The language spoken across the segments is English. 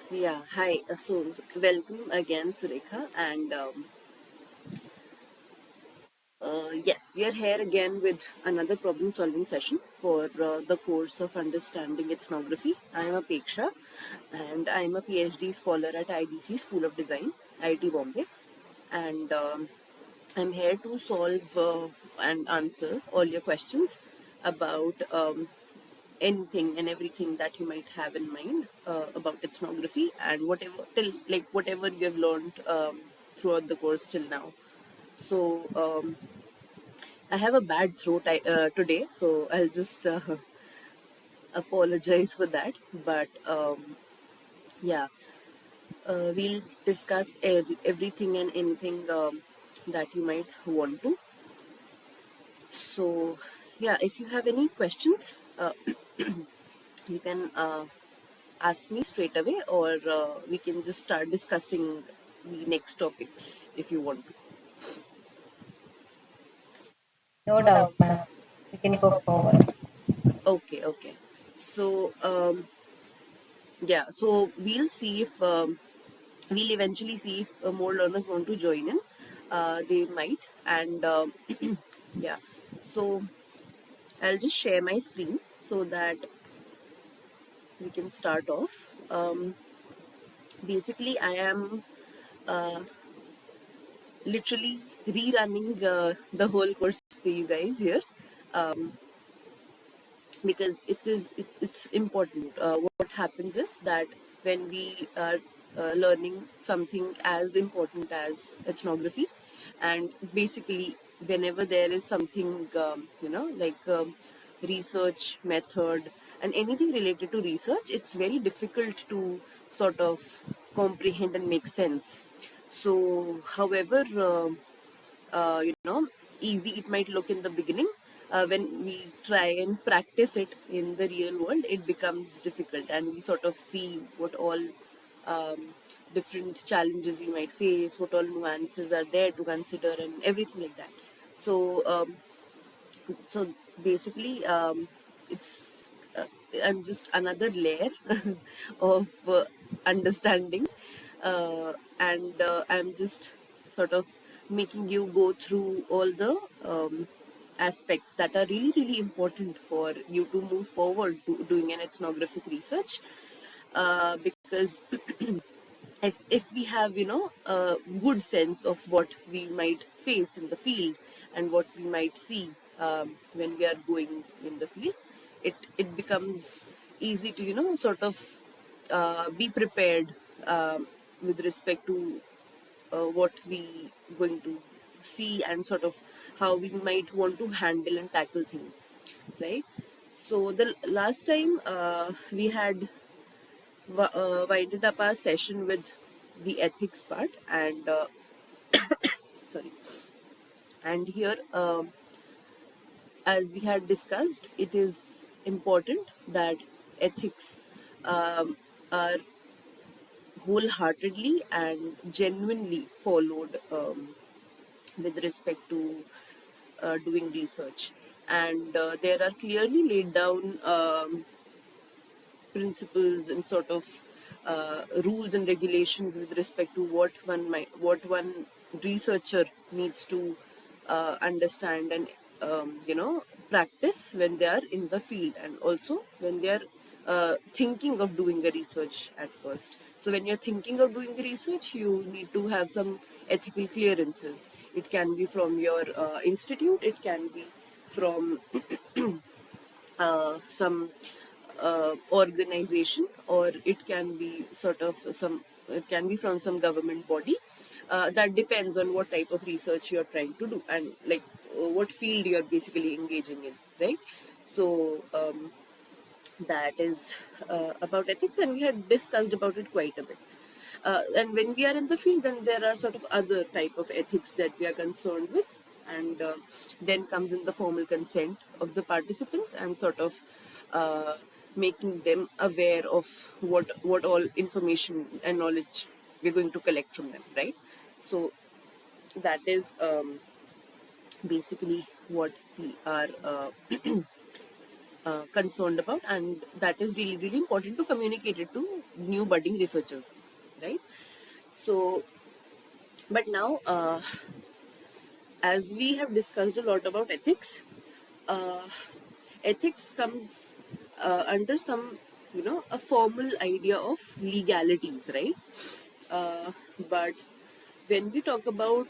Yeah, hi. So, welcome again, Surekha. And yes, we are here again with another problem solving session for the course of Understanding Ethnography. I am Apeksha and I am a PhD scholar at IDC School of Design, IIT Bombay. And I'm here to solve and answer all your questions about anything and everything that you might have in mind about ethnography and whatever till like whatever you have learned throughout the course till now. So I have a bad throat today, so I'll just apologize for that. But yeah, we'll discuss everything and anything that you might want to. So yeah, if you have any questions, you can ask me straight away, or we can just start discussing the next topics if you want to. No doubt, ma'am. We can go forward. Okay, okay. So, yeah, so we'll see if we'll eventually see if more learners want to join in. They might, and yeah. So, I'll just share my screen so that we can start off. Basically, I am literally rerunning the whole course for you guys here. Because it's important. What happens is that when we are learning something as important as ethnography, and basically whenever there is something like research method and anything related to research, it's very difficult to sort of comprehend and make sense. So, however, easy it might look in the beginning, when we try and practice it in the real world, it becomes difficult, and we sort of see what all um, different challenges you might face, what all nuances are there to consider, and everything like that. So, so basically, it's I'm just another layer of understanding, and I'm just sort of making you go through all the aspects that are really really important for you to move forward to doing an ethnographic research, because if we have a good sense of what we might face in the field and what we might see when we are going in the field, it becomes easy to sort of be prepared with respect to what we going to see, and sort of how we might want to handle and tackle things, right? So the last time we had winded up our session with the ethics part, and sorry, and here, as we had discussed, it is important that ethics are wholeheartedly and genuinely followed with respect to doing research, and there are clearly laid down principles and sort of rules and regulations with respect to what one researcher needs to understand and practice when they are in the field, and also when they are thinking of doing a research at first. So when you're thinking of doing a research, you need to have some ethical clearances. It can be from your institute, it can be from some organization, or it can be sort of some it can be from some government body. That depends on what type of research you're trying to do, and like what field you're basically engaging in, right? So that is about ethics, and we had discussed about it quite a bit. And when we are in the field, then there are sort of other type of ethics that we are concerned with, and then comes in the formal consent of the participants, and sort of uh, making them aware of what all information and knowledge we're going to collect from them, right? So that is basically what we are concerned about, and that is really really important to communicate it to new budding researchers, right? So, but now, as we have discussed a lot about ethics, uh, ethics comes under some, a formal idea of legalities, right? But when we talk about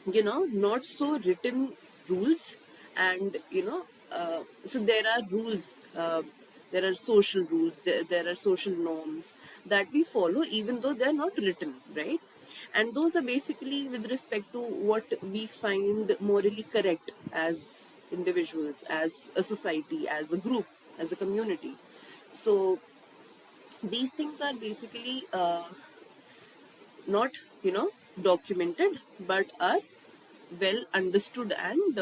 not so written rules, and so there are rules, there are social rules, there are social norms that we follow even though they're not written, right? And those are basically with respect to what we find morally correct as individuals, as a society, as a group, as a community. So these things are basically not documented, but are well understood and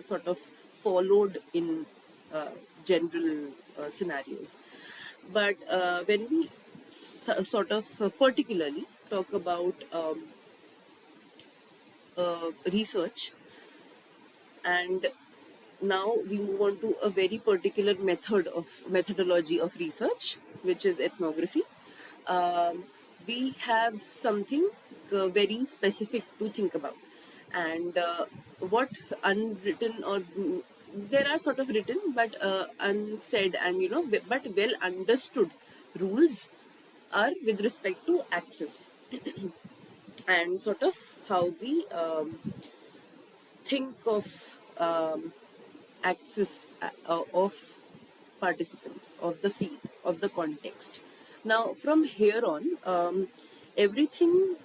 sort of followed in uh, general scenarios. But when we sort of particularly talk about research, and now we move on to a very particular methodology of research, which is ethnography. um, we have something very specific to think about, and what unwritten, or there are sort of written but unsaid and but well understood rules are with respect to access, and sort of how we think of access of participants, of the field, of the context. Now, from here on, everything,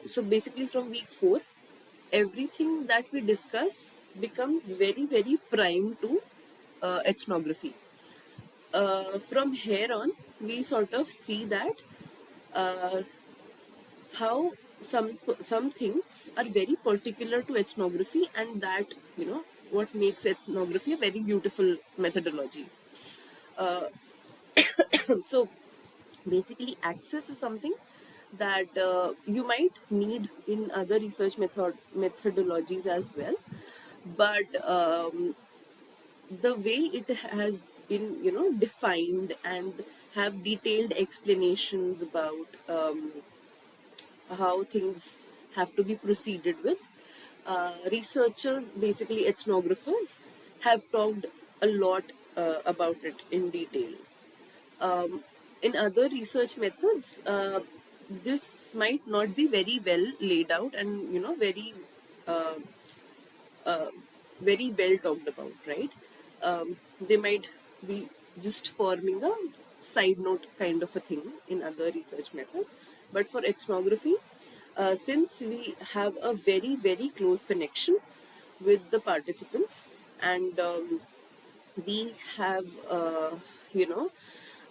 so basically from week 4, everything that we discuss becomes very, very prime to ethnography. From here on, we sort of see that uh, how some things are very particular to ethnography, and that what makes ethnography a very beautiful methodology. So basically, access is something that you might need in other research methodologies as well, but the way it has been defined and have detailed explanations about how things have to be proceeded with. Researchers, basically ethnographers, have talked a lot about it in detail. In other research methods, this might not be very well laid out and uh, very well talked about, right? They might be just forming a side note kind of a thing in other research methods. But for ethnography, since we have a very, very close connection with the participants, and we have,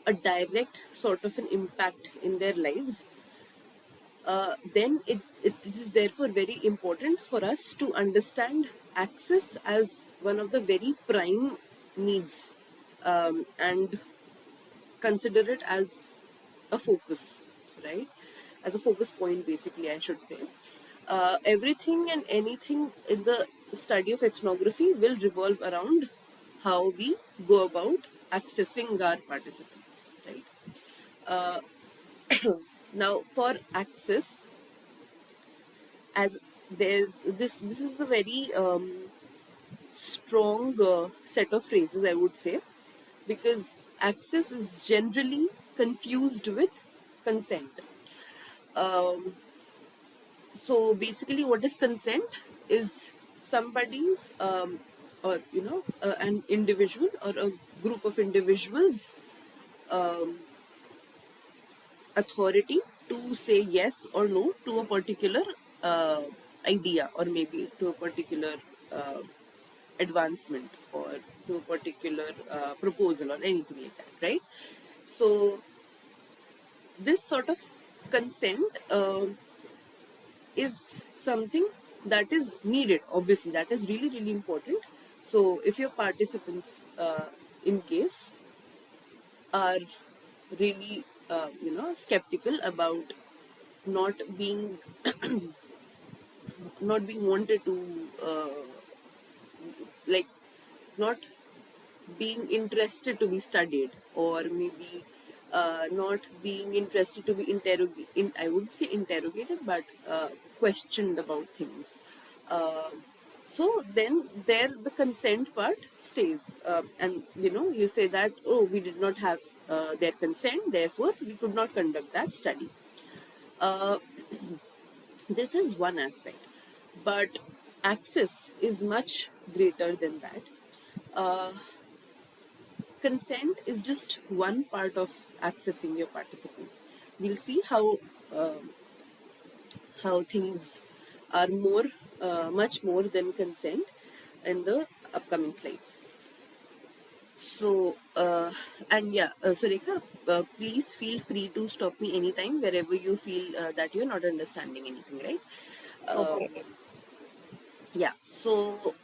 a direct sort of an impact in their lives, then it is therefore very important for us to understand access as one of the very prime needs, and consider it as a focus, right? As a focus point, basically, I should say. Everything and anything in the study of ethnography will revolve around how we go about accessing our participants, right? Now, for access, as there's this is a very strong set of phrases, I would say, because access is generally confused with consent. So basically, what is consent is somebody's or an individual or a group of individuals authority to say yes or no to a particular uh, idea, or maybe to a particular uh, advancement, or to a particular proposal, or anything like that, right? So this sort of consent is something that is needed, obviously, that is really, really important. So if your participants, in case, are really skeptical about not being not being wanted to like not being interested to be studied, or maybe not being interested to be I would say interrogated, but questioned about things. Uh, so then there the consent part stays, and you say that, oh, we did not have their consent, therefore we could not conduct that study. Uh, this is one aspect, but access is much greater than that. Uh, Consent is just one part of accessing your participants. We'll see how things are much more than consent in the upcoming slides. So, and yeah, so Rekha, please feel free to stop me anytime wherever you feel that you're not understanding anything, right? Okay. Yeah, so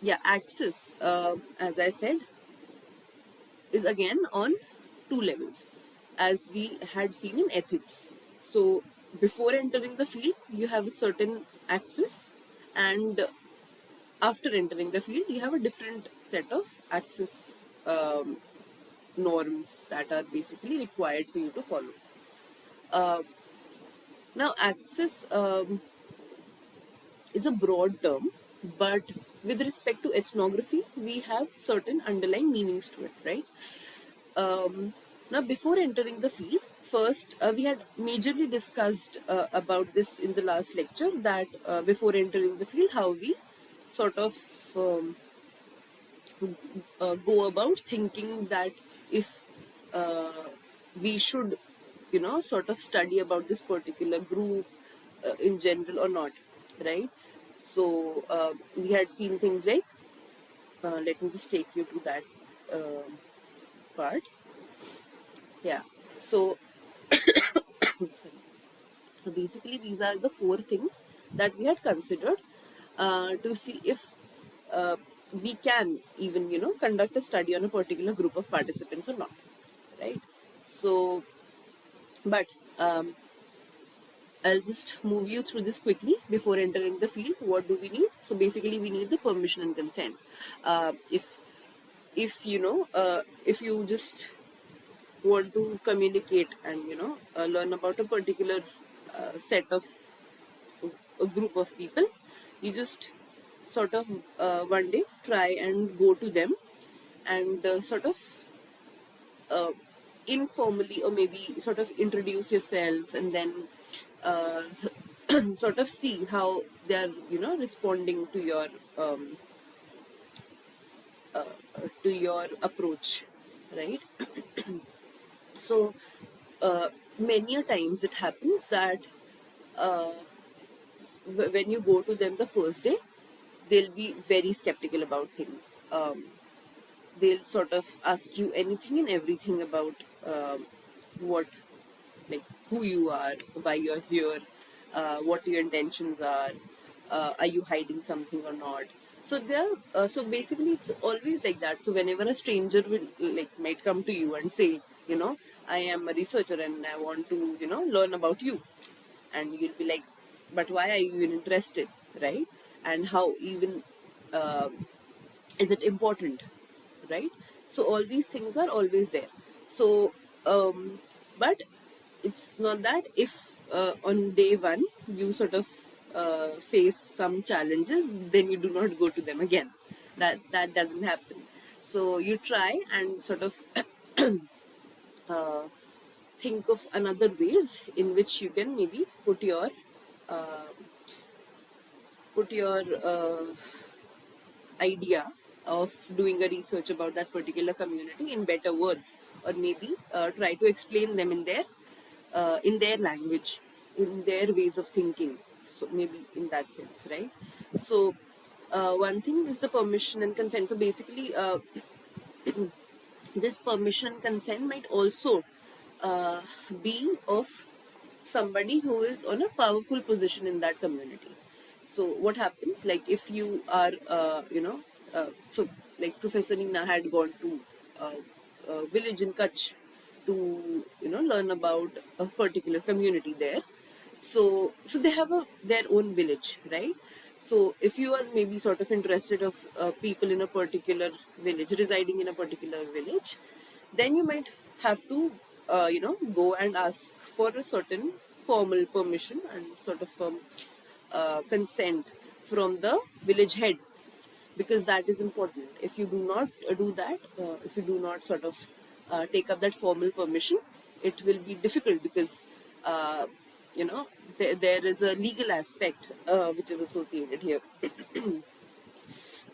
yeah, access, as I said, is again on two levels, as we had seen in ethics. So, before entering the field, you have a certain access, and after entering the field, you have a different set of access norms that are basically required for you to follow. Uh, Now, access is a broad term, but with respect to ethnography, we have certain underlying meanings to it, right? Now, before entering the field, first we had majorly discussed about this in the last lecture, that before entering the field, how we sort of go about thinking that if we should, sort of study about this particular group in general or not, right? So we had seen things like, let me just take you to that part. Yeah. So, sorry. So basically, these are the four things that we had considered to see if uh, we can even, conduct a study on a particular group of participants or not, right? So, but I'll just move you through this quickly before entering the field. What do we need? So basically, we need the permission and consent. If if you just want to communicate and learn about a particular set of a group of people, you just sort of one day try and go to them and sort of uh, informally, or maybe sort of introduce yourself, and then uh, sort of see how they are responding um, to your approach, right? So many a times it happens that when you go to them the first day, they'll be very skeptical about things. They'll sort of ask you anything and everything about what, like, who you are, why you're here, what your intentions are you hiding something or not? So there, so basically, it's always like that. So whenever a stranger will, like, might come to you and say, I am a researcher and I want to, learn about you, and you'll be like, but why are you even interested, right? And how even is it important, right? So all these things are always there. So but it's not that if on day one you sort of face some challenges, then you do not go to them again. That doesn't happen. So you try and sort of uh, think of another ways in which you can maybe uh, put your idea of doing a research about that particular community in better words, or maybe try to explain them in their language, in their ways of thinking. So maybe in that sense, right? So one thing is the permission and consent. So basically, this permission and consent might also be of somebody who is on a powerful position in that community. So what happens, like, if you are so like Professor Nina had gone to uh, a village in Kutch to learn about a particular community there. So they have their own village, right? So if you are maybe sort of interested of people in a particular village, residing in a particular village, then you might have to go and ask for a certain formal permission and sort of consent from the village head, because that is important. If you do not do that, if you do not sort of take up that formal permission, it will be difficult, because uh, there is a legal aspect which is associated here.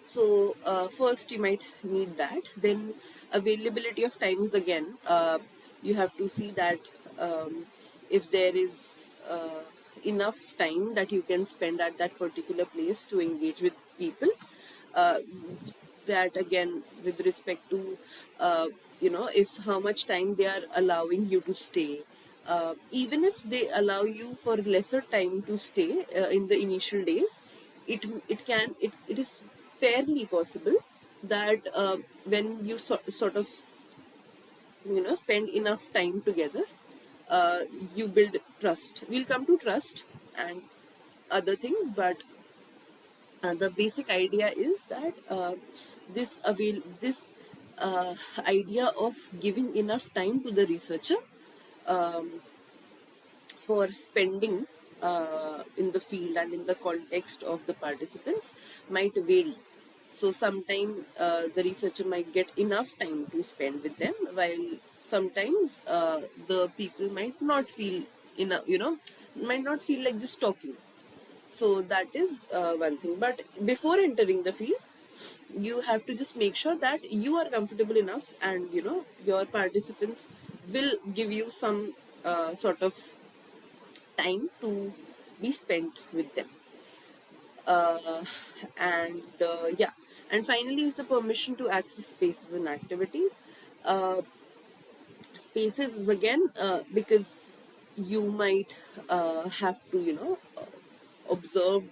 So first you might need that. Then availability of times again. You have to see that if there is enough time that you can spend at that particular place to engage with people. Uh, that again with respect to if how much time they are allowing you to stay, even if they allow you for lesser time to stay in the initial days, it is fairly possible that when you sort of spend enough time together, uh, you build trust. We'll come to trust and other things, but the basic idea is that this idea of giving enough time to the researcher for spending in the field and in the context of the participants might vary. So sometime the researcher might get enough time to spend with them, while sometimes the people might not feel enough, might not feel like just talking. So that is one thing. But before entering the field, you have to just make sure that you are comfortable enough, and your participants will give you some sort of time to be spent with them. uh, and yeah, and finally is the permission to access spaces and activities. uh, Spaces is again because you might have to observe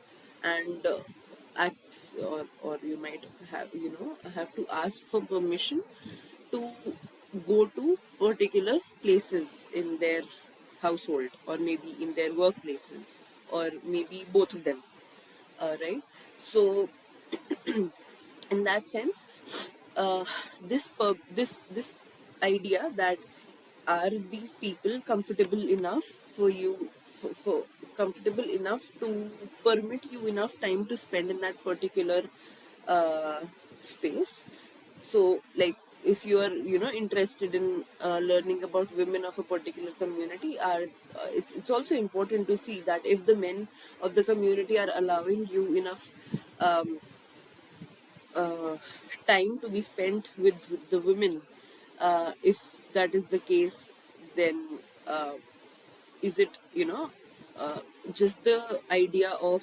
and act, or you might have to ask for permission to go to particular places in their household, or maybe in their workplaces, or maybe both of them. Right. So in that sense, this idea that are these people comfortable enough for you, for comfortable enough to permit you enough time to spend in that particular uh, space. So like if you are interested in learning about women of a particular community, are it's also important to see that if the men of the community are allowing you enough um, uh, time to be spent with the women. If that is the case, then is it just the idea of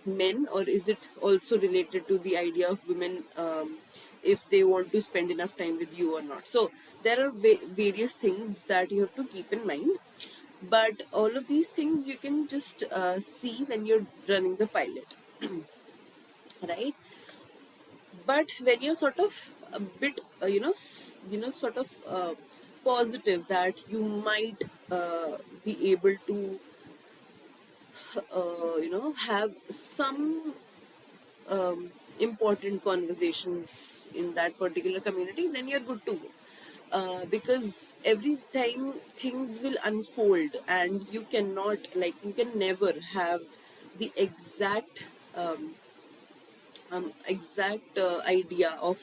men, or is it also related to the idea of women, if they want to spend enough time with you or not? So there are various things that you have to keep in mind, but all of these things you can just see when you're running the pilot, right? But when you're sort of a bit sort of positive that you might be able to have some important conversations in that particular community, then you're good to go. Because every time things will unfold, and you cannot, like, you can never have the exact idea of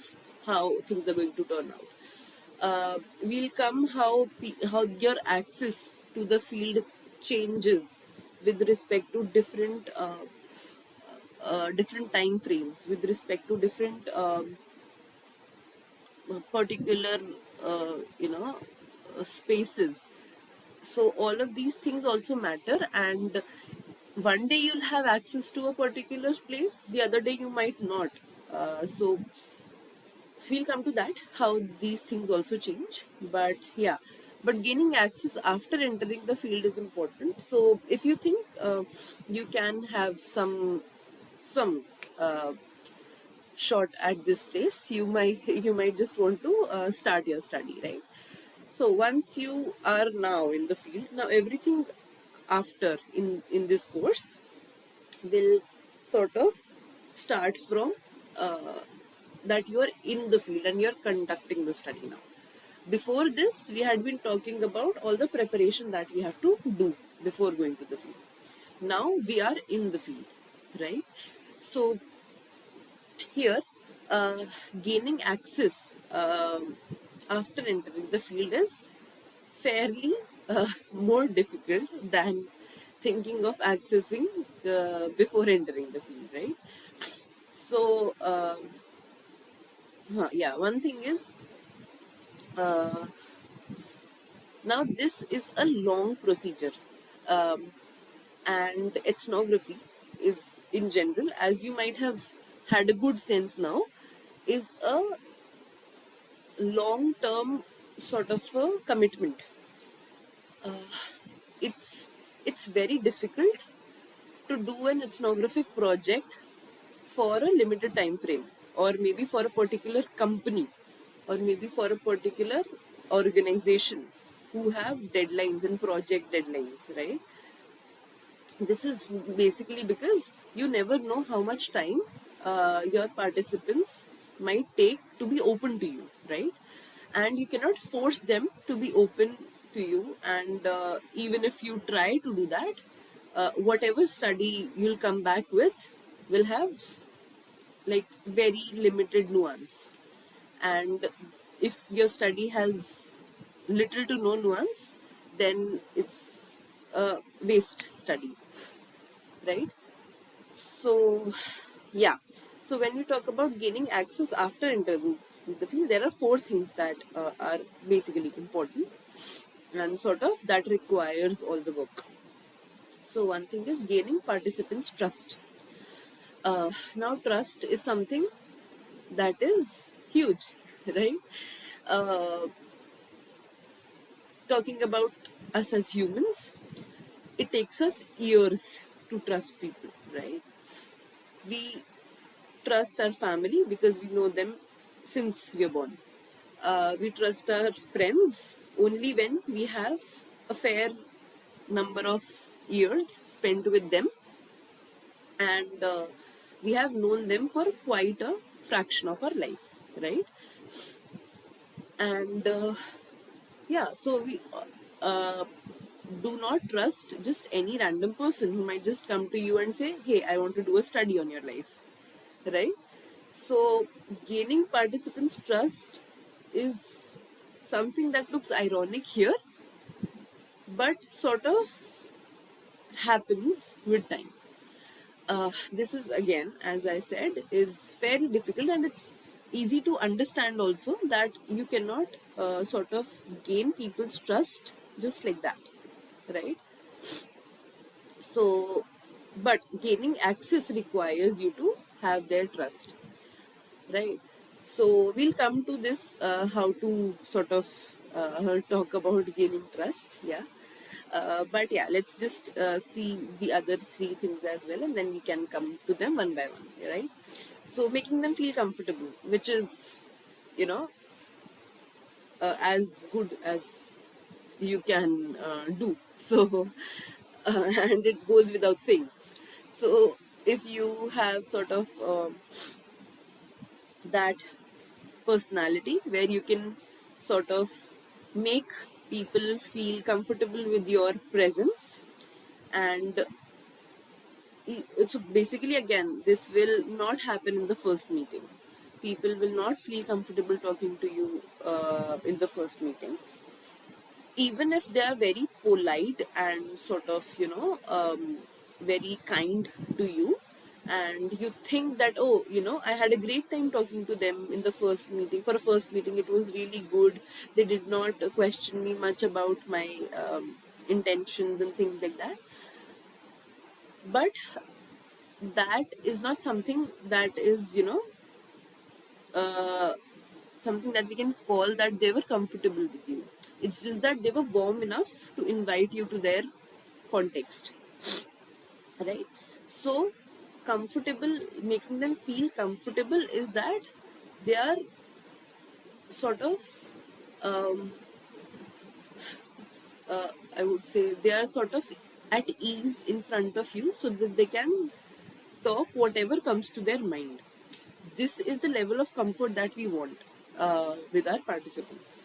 how things are going to turn out. Will come how your access to the field changes with respect to different time frames, with respect to different particular spaces. So all of these things also matter, and one day you'll have access to a particular place, the other day you might not. So we'll come to that, how these things also change. But yeah, but gaining access after entering the field is important. So if you think you can have some uh, shot at this place, you might just want to start your study, right? So once you are now in the field, now everything after in this course will sort of start from uh, that you are in the field and you're conducting the study now. Before this, we had been talking about all the preparation that we have to do before going to the field. Now we are in the field, right? So here, uh, gaining access after entering the field is fairly more difficult than thinking of accessing before entering the field, right? So, yeah, one thing is uh, now this is a long procedure, um, and ethnography is in general, as you might have had a good sense now, is a long term sort of a commitment. It's very difficult to do an ethnographic project for a limited time frame, or maybe for a particular company, or maybe for a particular organization who have deadlines and project deadlines, right? This is basically because you never know how much time your participants might take to be open to you, right? And you cannot force them to be open to you, and even if you try to do that, whatever study you'll come back with will have like very limited nuance. And if your study has little to no nuance, then it's a waste study, right? So, yeah. So when we talk about gaining access after entering the field, there are four things that are basically important and sort of that requires all the work. So one thing is gaining participants' trust. Now trust is something that is huge, right? Uh, Talking about us as humans, it takes us years to trust people, right? We trust our family because we know them since we are born. We trust our friends only when we have a fair number of years spent with them, and we have known them for quite a fraction of our life, right? And yeah, so we uh, do not trust just any random person who might just come to you and say, "Hey, I want to do a study on your life," right? So, gaining participants' trust is something that looks ironic here, but sort of happens with time. This is again, as I said, is fairly difficult, and it's easy to understand also that you cannot sort of gain people's trust just like that, right? So, but gaining access requires you to have their trust, right? So we'll come to this how to sort of talk about gaining trust, yeah. But yeah, let's just see the other three things as well, and then we can come to them one by one, right? So making them feel comfortable, which is, you know, as good as you can do. So, and it goes without saying. So if you have sort of that personality where you can sort of make people feel comfortable with your presence, and so basically again this will not happen in the first meeting. People will not feel comfortable talking to you in the first meeting, even if they are very polite and sort of very kind to you, and you think that, oh, I had a great time talking to them in the first meeting. For a first meeting it was really good. They did not question me much about my intentions and things like that. But that is not something that is uh, something that we can call that they were comfortable with you. It's just that they were warm enough to invite you to their context, right? So, comfortable, making them feel comfortable is that they are sort of, um, I would say, they are sort of at ease in front of you so that they can talk whatever comes to their mind. This is the level of comfort that we want with our participants.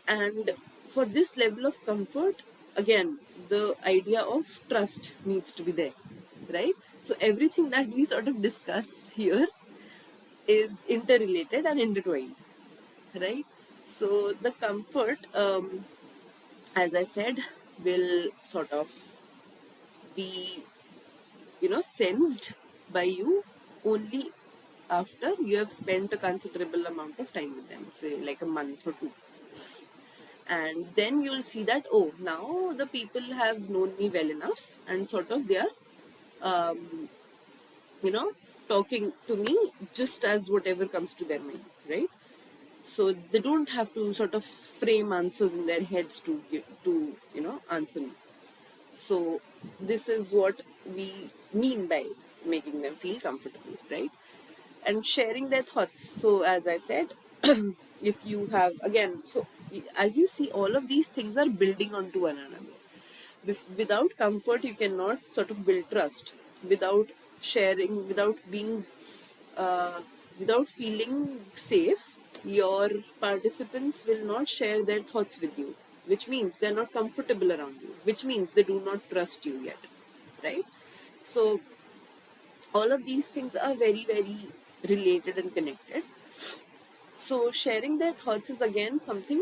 And for this level of comfort, again, the idea of trust needs to be there, right? So everything that we sort of discuss here is interrelated and intertwined, right? So the comfort, as I said, will sort of be, sensed by you only after you have spent a considerable amount of time with them, say like a month or two. And then you'll see that, oh, now the people have known me well enough, and sort of they are, you know, talking to me just as whatever comes to their mind, right? So they don't have to sort of frame answers in their heads to answer me. So this is what we mean by making them feel comfortable, right? And sharing their thoughts. So as I said, if you have, again, so as you see, all of these things are building onto one another. Without comfort, you cannot sort of build trust. Without sharing, without being, uh, without feeling safe, your participants will not share their thoughts with you, which means they're not comfortable around you, which means they do not trust you yet, right? So all of these things are very, very related and connected. So sharing their thoughts is again something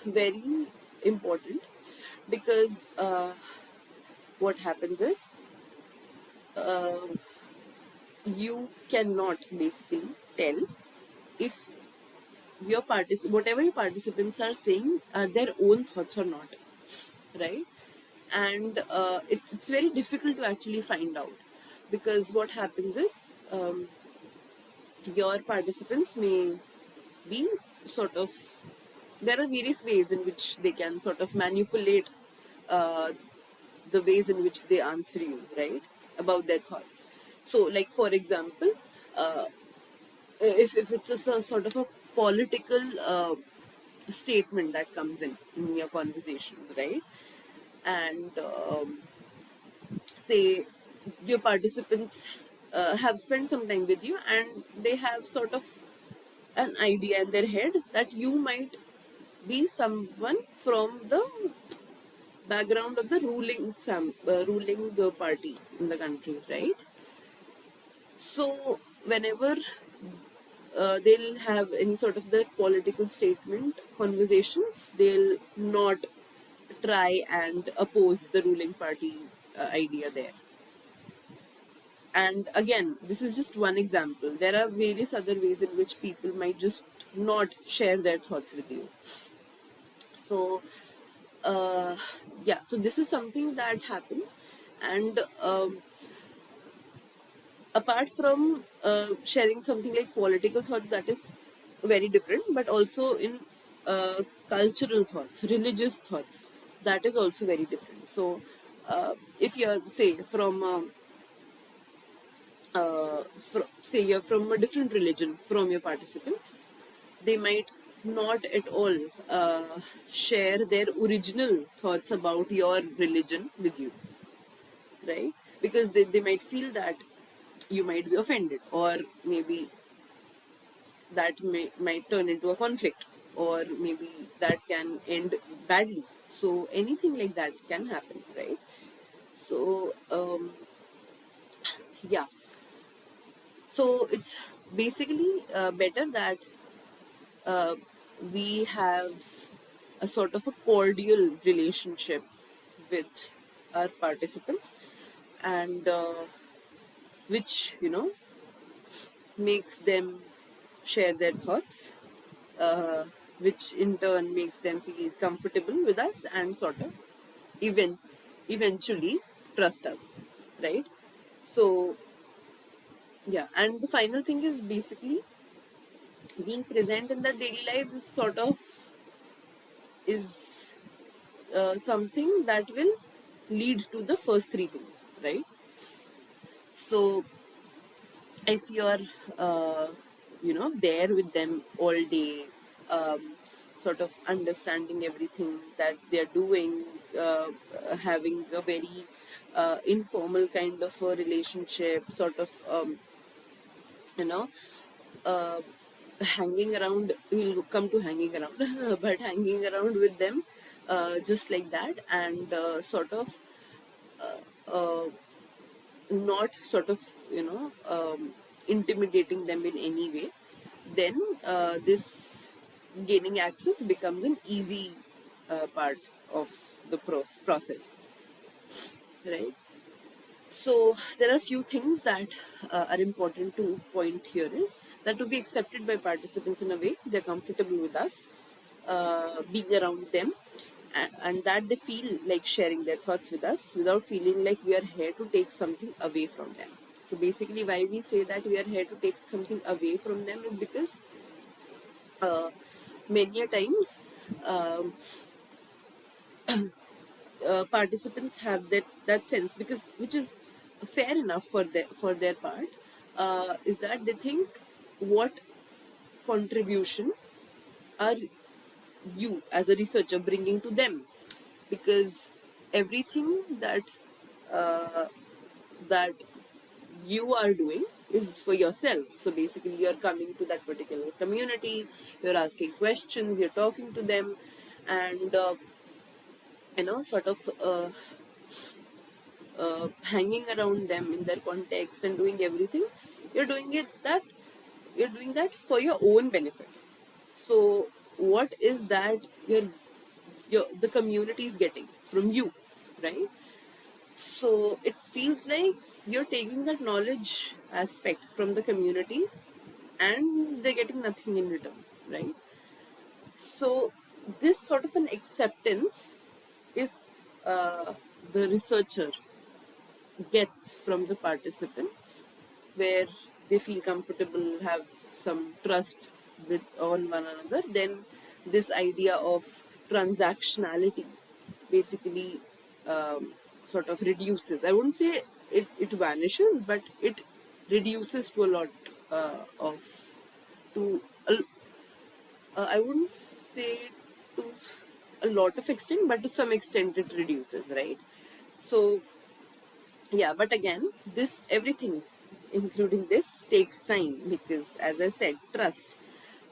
very important, because what happens is, you cannot basically tell if whatever your participants are saying are their own thoughts or not, right? And it's very difficult to actually find out, because what happens is, your participants may be sort of, there are various ways in which they can sort of manipulate uh, the ways in which they answer you, right, about their thoughts. So like for example, uh, if it's sort of a political statement that comes in your conversations, right? And say your participants have spent some time with you, and they have sort of an idea in their head that you might be someone from the background of the ruling the party in the country, right? So whenever they'll have any sort of the political statement conversations, they'll not try and oppose the ruling party idea there. And again, this is just one example. There are various other ways in which people might just not share their thoughts with you. So uh, yeah, so this is something that happens. And apart from sharing something like political thoughts, that is very different, but also in cultural thoughts, religious thoughts, that is also very different. So if you're, say, say you're from a different religion from your participants, they might not at all share their original thoughts about your religion with you, right? Because they might feel that you might be offended, or maybe that might turn into a conflict, or maybe that can end badly. So anything like that can happen, right? So yeah, so it's basically better that uh, we have a sort of a cordial relationship with our participants, and which makes them share their thoughts, uh, which in turn makes them feel comfortable with us, and sort of even eventually trust us, right? So yeah, and the final thing is basically being present in their daily lives is sort of is something that will lead to the first three things, right? So if you're there with them all day, um, sort of understanding everything that they're doing, having a very informal kind of a relationship, sort of, you know, uh, hanging around. We'll come to hanging around, but hanging around with them just like that, and sort of uh, not sort of, intimidating them in any way, then this gaining access becomes an easy part of the process, right? So there are a few things that are important to point here is that to be accepted by participants in a way they're comfortable with us, being around them, and that they feel like sharing their thoughts with us without feeling like we are here to take something away from them. So basically, why we say that we are here to take something away from them is because many a times um, participants have that sense, because which is fair enough for their part, is that they think, what contribution are you as a researcher bringing to them? Because everything uh, that you are doing is for yourself. So basically, you're coming to that particular community, you're asking questions, you're talking to them, and sort of hanging around them in their context and doing everything. You're doing it that you're doing that for your own benefit. So what is that your the community is getting from you, right? So it feels like you're taking that knowledge aspect from the community and they're getting nothing in return, right? So this sort of an acceptance, if the researcher gets from the participants, where they feel comfortable, have some trust with on one another, then this idea of transactionality basically sort of reduces. I wouldn't say it vanishes, but it reduces to a lot of to a, I wouldn't say to a lot of extent, but to some extent it reduces, right? So yeah, but again, this everything, including this, takes time, because, as I said, trust.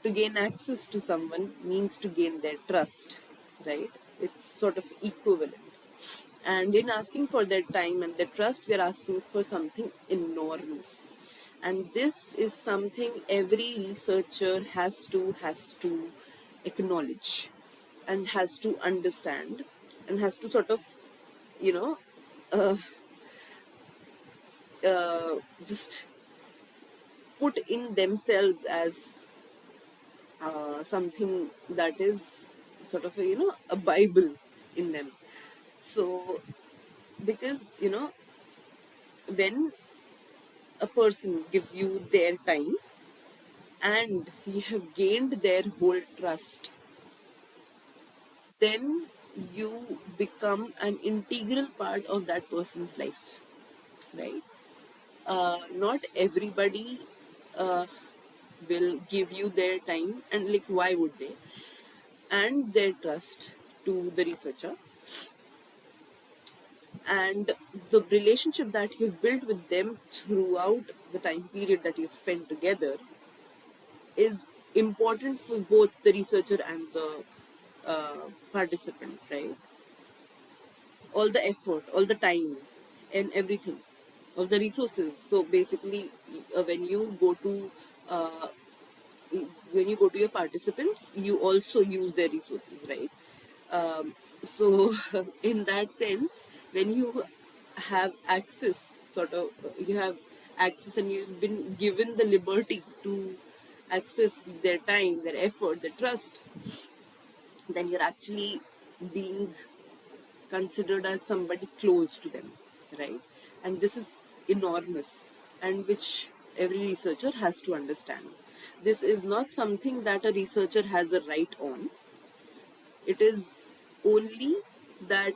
To gain access to someone means to gain their trust, right? It's sort of equivalent. And in asking for their time and their trust, we are asking for something enormous. And this is something every researcher has to acknowledge and has to understand and has to sort of, you know, uh, just put in themselves as something that is sort of a, a bible in them. So because when a person gives you their time and you have gained their whole trust, then you become an integral part of that person's life, right? Not everybody uh, will give you their time, and like, why would they? And their trust to the researcher, and the relationship that you've built with them throughout the time period that you've spent together is important for both the researcher and the participant, right? All the effort, all the time, and everything, all the resources. So basically, when you go to uh, your participants, you also use their resources, right? So in that sense, when you have access, sort of, you have access and you've been given the liberty to access their time, their effort, their trust, then you're actually being considered as somebody close to them, right? And this is enormous, and which every researcher has to understand. This is not something that a researcher has a right on. It is only that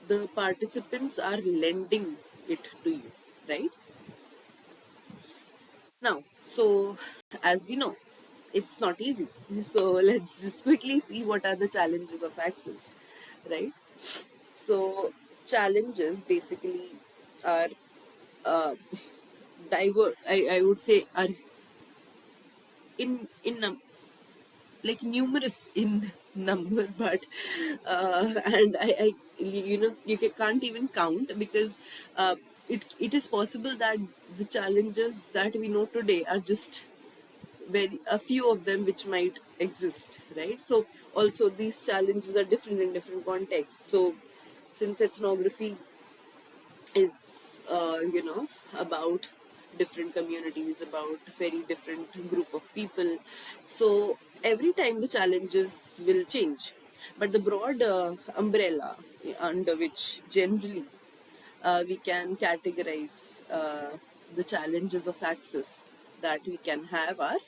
the participants are lending it to you, right? Now, so as we know, it's not easy. So let's just quickly see what are the challenges of access, right? So challenges basically are uh, I would say are in like numerous in number, but and I you know can't even count, because it is possible that the challenges that we know today are just very a few of them which might exist, right? So also these challenges are different in different contexts. So since ethnography is about different communities, about very different group of people, so every time the challenges will change, but the broad umbrella under which generally we can categorize the challenges of access that we can have are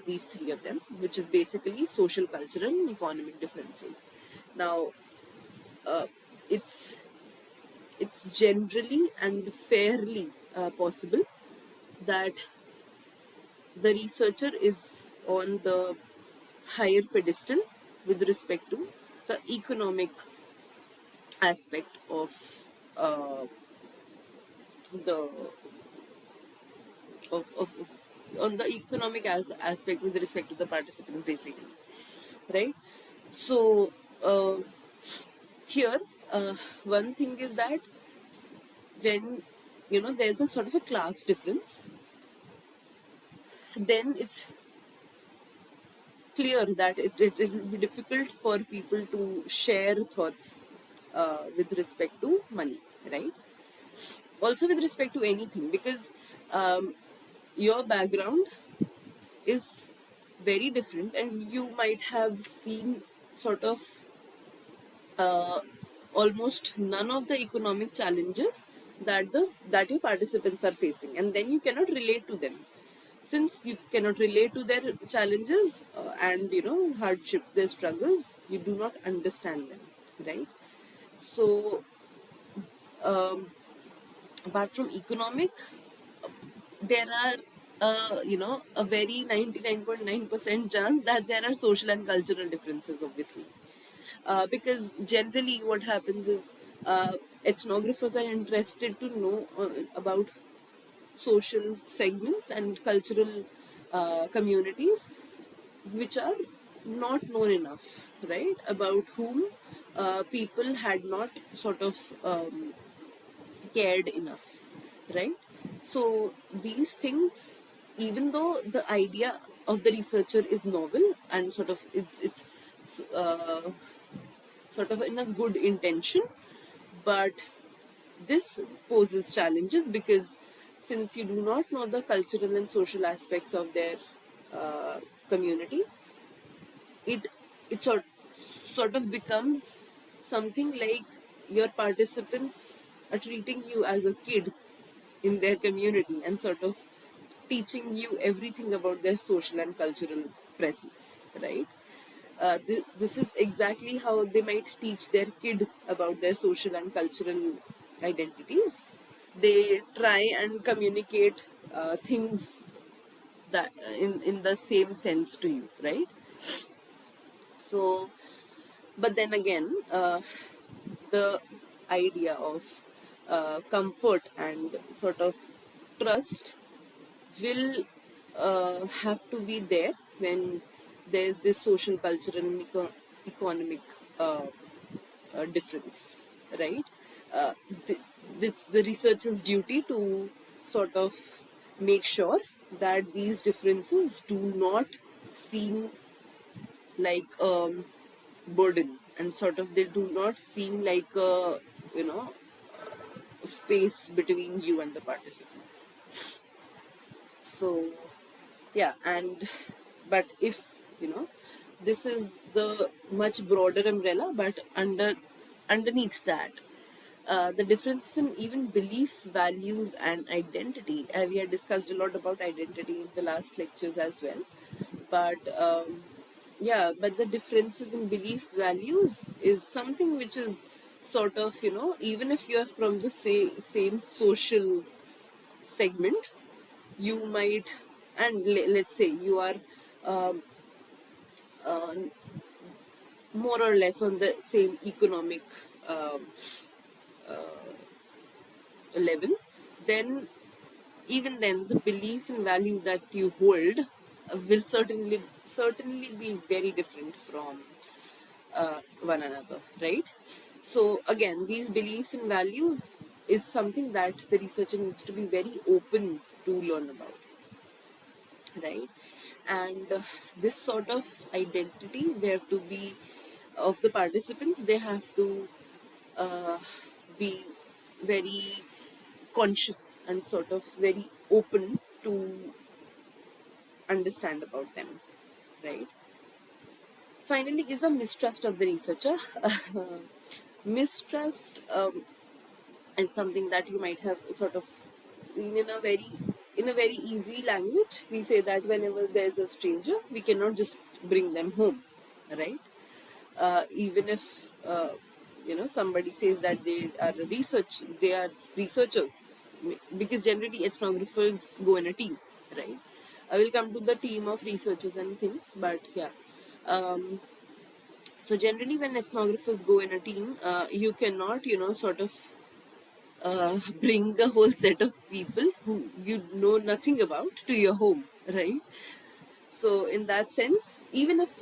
these three of them, which is basically social, cultural, and economic differences. Now, it's it's generally and fairly possible that the researcher is on the higher pedestal with respect to the economic aspect of the of on the economic aspect with respect to the participants, basically, right? So here one thing is that when there's a sort of a class difference, then it's clear that it will be difficult for people to share thoughts with respect to money, right? Also with respect to anything, because your background is very different, and you might have seen sort of almost none of the economic challenges that your participants are facing, and then you cannot relate to them. Since you cannot relate to their challenges and hardships, their struggles, you do not understand them, right? So apart from economic, there are a very 99.9% chance that there are social and cultural differences, obviously. Because generally what happens is ethnographers are interested to know about social segments and cultural communities which are not known enough, right? About whom people had not sort of cared enough, right? So these things, even though the idea of the researcher is novel and sort of it's sort of in a good intention, but this poses challenges because since you do not know the cultural and social aspects of their community, it it sort of becomes something like your participants are treating you as a kid in their community and sort of teaching you everything about their social and cultural presence, right? This is exactly how they might teach their kid about their social and cultural identities. They try and communicate things that in the same sense to you, right? So, but then again, the idea of comfort and sort of trust will have to be there when there's this social, cultural, and economic uh, difference, right? Uh, th- it's the researcher's duty to sort of make sure that these differences do not seem like burden, and sort of they do not seem like a space between you and the participants. So yeah, and but if this is the much broader umbrella, but underneath that the differences in even beliefs, values, and identity. We had discussed a lot about identity in the last lectures as well, but yeah, but the differences in beliefs, values is something which is sort of even if you are from the same social segment, you might, and let's say you are um, uh, more or less on the same economic um, level, then even then the beliefs and values that you hold will certainly be very different from one another, right? So again, these beliefs and values is something that the researcher needs to be very open to learn about, right? And this sort of identity, they have to be of the participants, they have to uh, be very conscious and sort of very open to understand about them, right? Finally, is the mistrust of the researcher. Mistrust is something that you might have sort of seen in a very easy language. We say that whenever there's a stranger, we cannot just bring them home, right? Even if somebody says that they are researchers, because generally ethnographers go in a team, right? I will come to the team of researchers and things, but yeah. Um, so generally, when ethnographers go in a team, you cannot, sort of bring a whole set of people who you know nothing about to your home, right? So in that sense, even if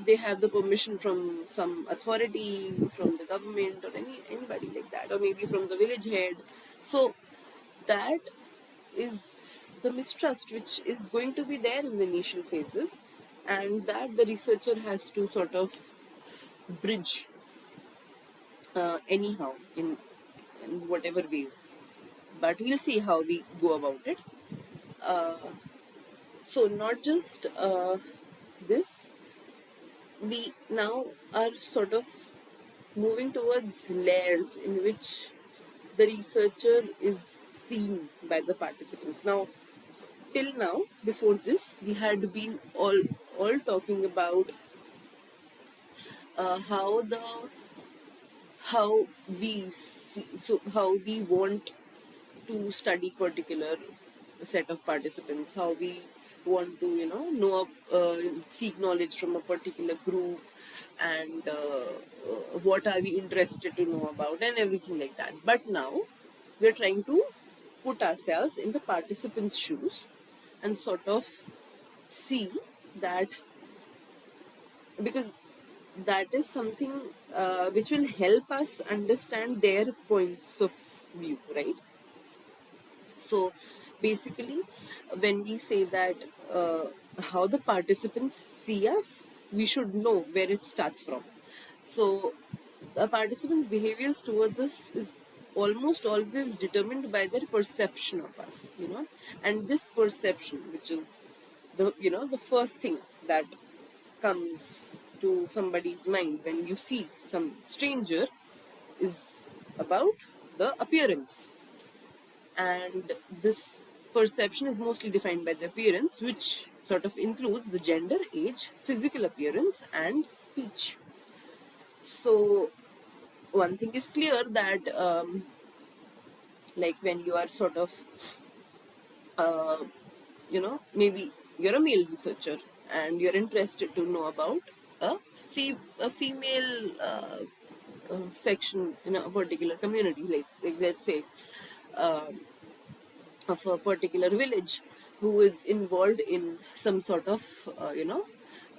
they have the permission from some authority, from the government or anybody like that, or maybe from the village head, so that is the mistrust which is going to be there in the initial phases, and that the researcher has to sort of bridge anyhow in whatever ways. But we'll see how we go about it. Uh, so not just this, we now are sort of moving towards layers in which the researcher is seen by the participants. Now, till now, before this, we had been all talking about how the how we see, so how we want to study particular set of participants, how we want to know seek knowledge from a particular group, and what are we interested to know about and everything like that. But now we're trying to put ourselves in the participants shoes and sort of see that, because that is something which will help us understand their points of view, right? So basically, when we say that how the participants see us, we should know where it starts from. So the participant behaviors towards us is almost always determined by their perception of us, and this perception, which is the first thing that comes to somebody's mind when you see some stranger, is about the appearance. And this perception is mostly defined by the appearance, which sort of includes the gender, age, physical appearance, and speech. So one thing is clear that like when you are sort of uh, maybe you're a male researcher and you're interested to know about a female section in a particular community, like let's say of a particular village, who is involved in some sort of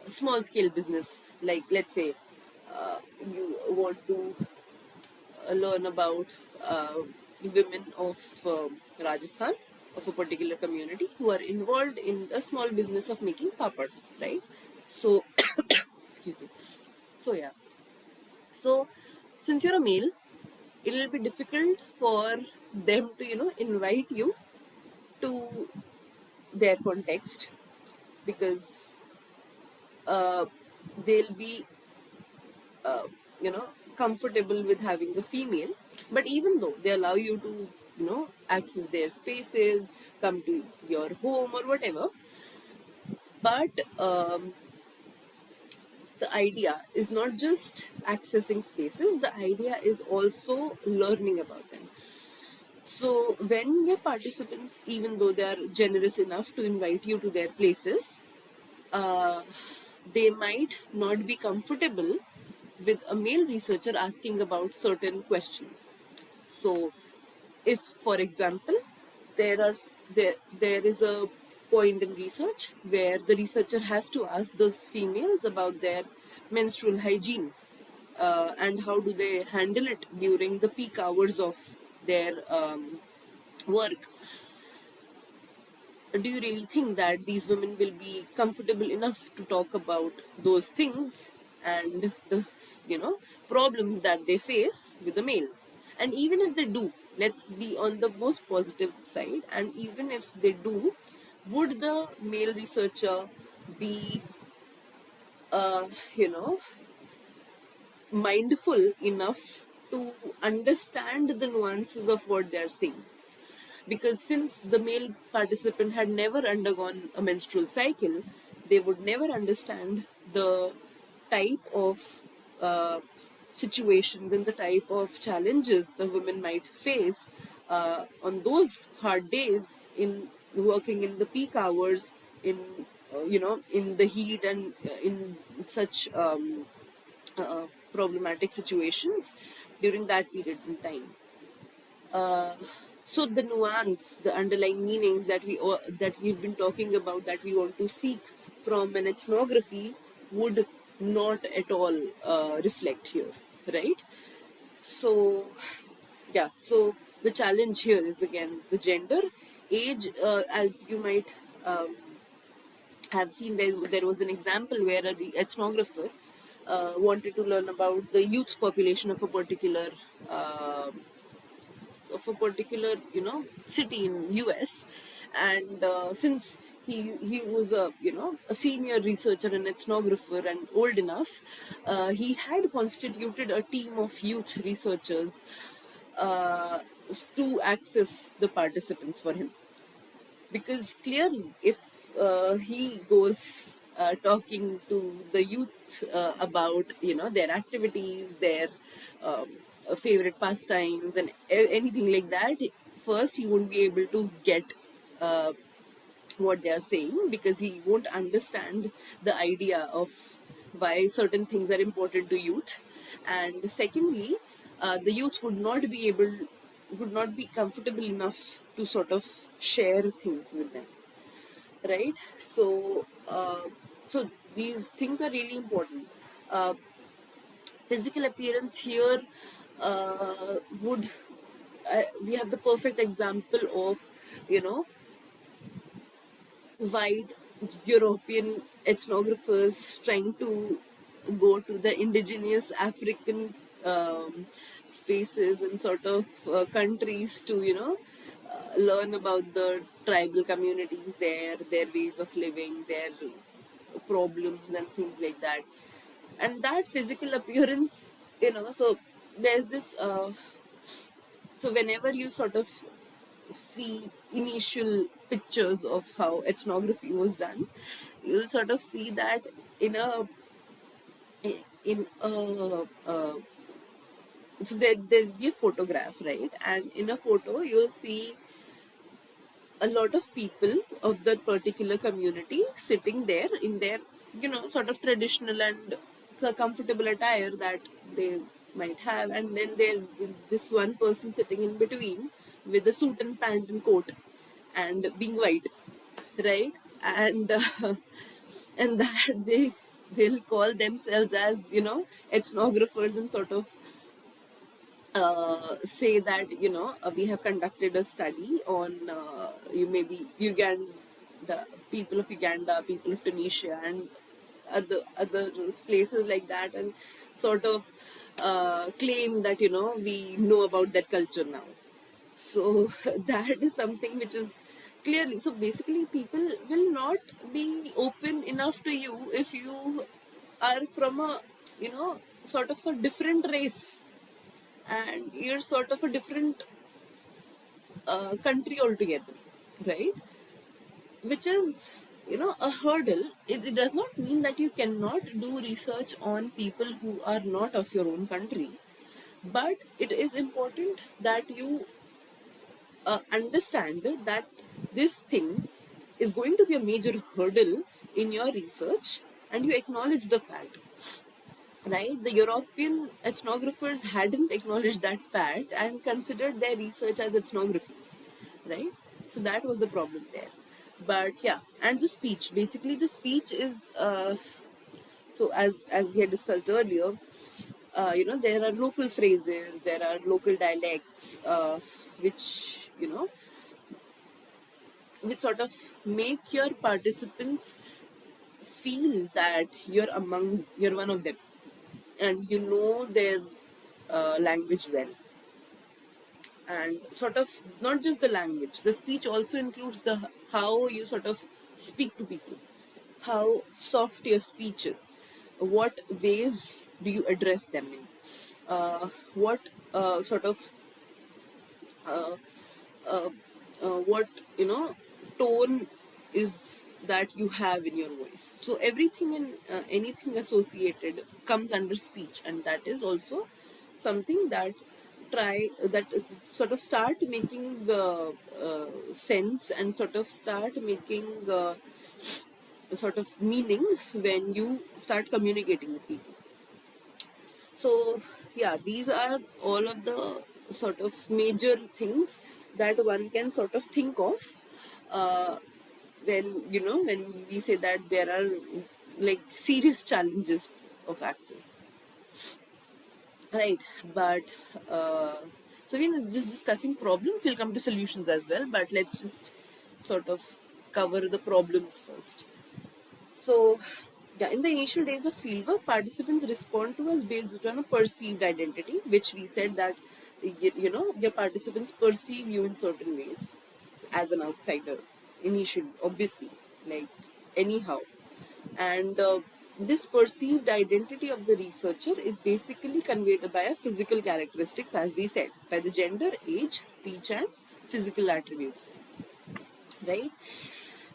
small scale business, like let's say you want to learn about women of Rajasthan, of a particular community, who are involved in a small business of making papad, right? So excuse me. So yeah, so since you're a male, it will be difficult for them to invite you to their context, because uh, they'll be comfortable with having a female. But even though they allow you to access their spaces, come to your home or whatever, but the idea is not just accessing spaces, the idea is also learning about them. So when your participants, even though they are generous enough to invite you to their places, uh, they might not be comfortable with a male researcher asking about certain questions. So, if, for example, there are there is a point in research where the researcher has to ask those females about their menstrual hygiene, and how do they handle it during the peak hours of their work, do you really think that these women will be comfortable enough to talk about those things and the problems that they face with the male? And even if they do, let's be on the most positive side, and even if they do, would the male researcher be uh, you know mindful enough to understand the nuances of what they're saying? Because since the male participant had never undergone a menstrual cycle, they would never understand the type of situations and the type of challenges the women might face on those hard days in working in the peak hours, in in the heat, and in such problematic situations during that period in time. uh, so the nuance, the underlying meanings that we've been talking about, that we want to seek from an ethnography, would not at all reflect here, right? So yeah, so the challenge here is again the gender, age. As you might um, have seen, there was an example where a ethnographer wanted to learn about the youth population uh, of a particular city in US. And since he was a a senior researcher and ethnographer and old enough, he had constituted a team of youth researchers uh, to access the participants for him. Because clearly, if he goes talking to the youth about their activities, their um, favorite pastimes, and anything like that, first he won't be able to get uh, what they are saying, because he won't understand the idea of why certain things are important to youth. And secondly, the youth would not be comfortable enough to sort of share things with them, right? So these things are really important. uh, Physical appearance here would we have the perfect example of you know white European ethnographers trying to go to the indigenous African spaces and sort of countries to, learn about the tribal communities there, their ways of living, their problems and things like that. And that physical appearance, so there's this. So whenever you sort of see initial pictures of how ethnography was done, you'll sort of see that in a in a so there'll be a photograph, right? And in a photo you'll see a lot of people of that particular community sitting there in their sort of traditional and comfortable attire that they might have, and then there's this one person sitting in between with a suit and pant and coat and being white, right? And and that they'll call themselves as ethnographers, and sort of say that we have conducted a study on you maybe Uganda, people of Uganda, people of Tunisia, and other places like that, and sort of claim that we know about that culture now. So that is something which is clearly, so basically people will not be open enough to you if you are from a sort of a different race, and you're sort of a different country altogether, right? Which is a hurdle. It does not mean that you cannot do research on people who are not of your own country, but it is important that you understand that this thing is going to be a major hurdle in your research and you acknowledge the fact, right? The European ethnographers hadn't acknowledged that fact and considered their research as ethnographies, right? So that was the problem there. But yeah, and the speech, basically the speech is so as we had discussed earlier, there are local phrases, there are local dialects, which which sort of make your participants feel that you're one of them, and you know their language well, and sort of not just the language, the speech also includes the how you sort of speak to people, how soft your speech is, what ways do you address them in, what sort of uh, uh, what tone is that you have in your voice. So everything and anything associated comes under speech, and that is also something that that is sort of start making sense and sort of start making sort of meaning when you start communicating with people. So yeah, these are all of the sort of major things that one can sort of think of uh, when we say that there are like serious challenges of access, right? But so we're just discussing problems. We'll come to solutions as well, but let's just sort of cover the problems first. So, yeah, in the initial days of fieldwork, participants respond to us based on a perceived identity, which we said that your participants perceive you in certain ways as an outsider initially, obviously, like anyhow, and this perceived identity of the researcher is basically conveyed by a physical characteristics, as we said, by the gender, age, speech, and physical attributes, right?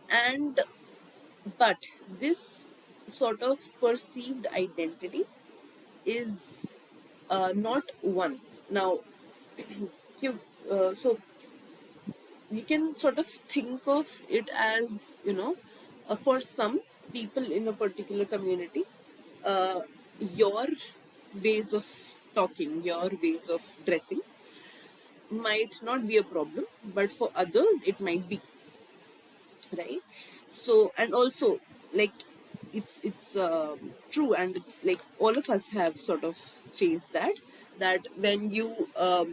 And but this sort of perceived identity is not one. Now, you so we can sort of think of it as for some people in a particular community, uh, your ways of talking, your ways of dressing might not be a problem, but for others it might be, right? So, and also, like, it's true, and it's like all of us have sort of faced that when you uh,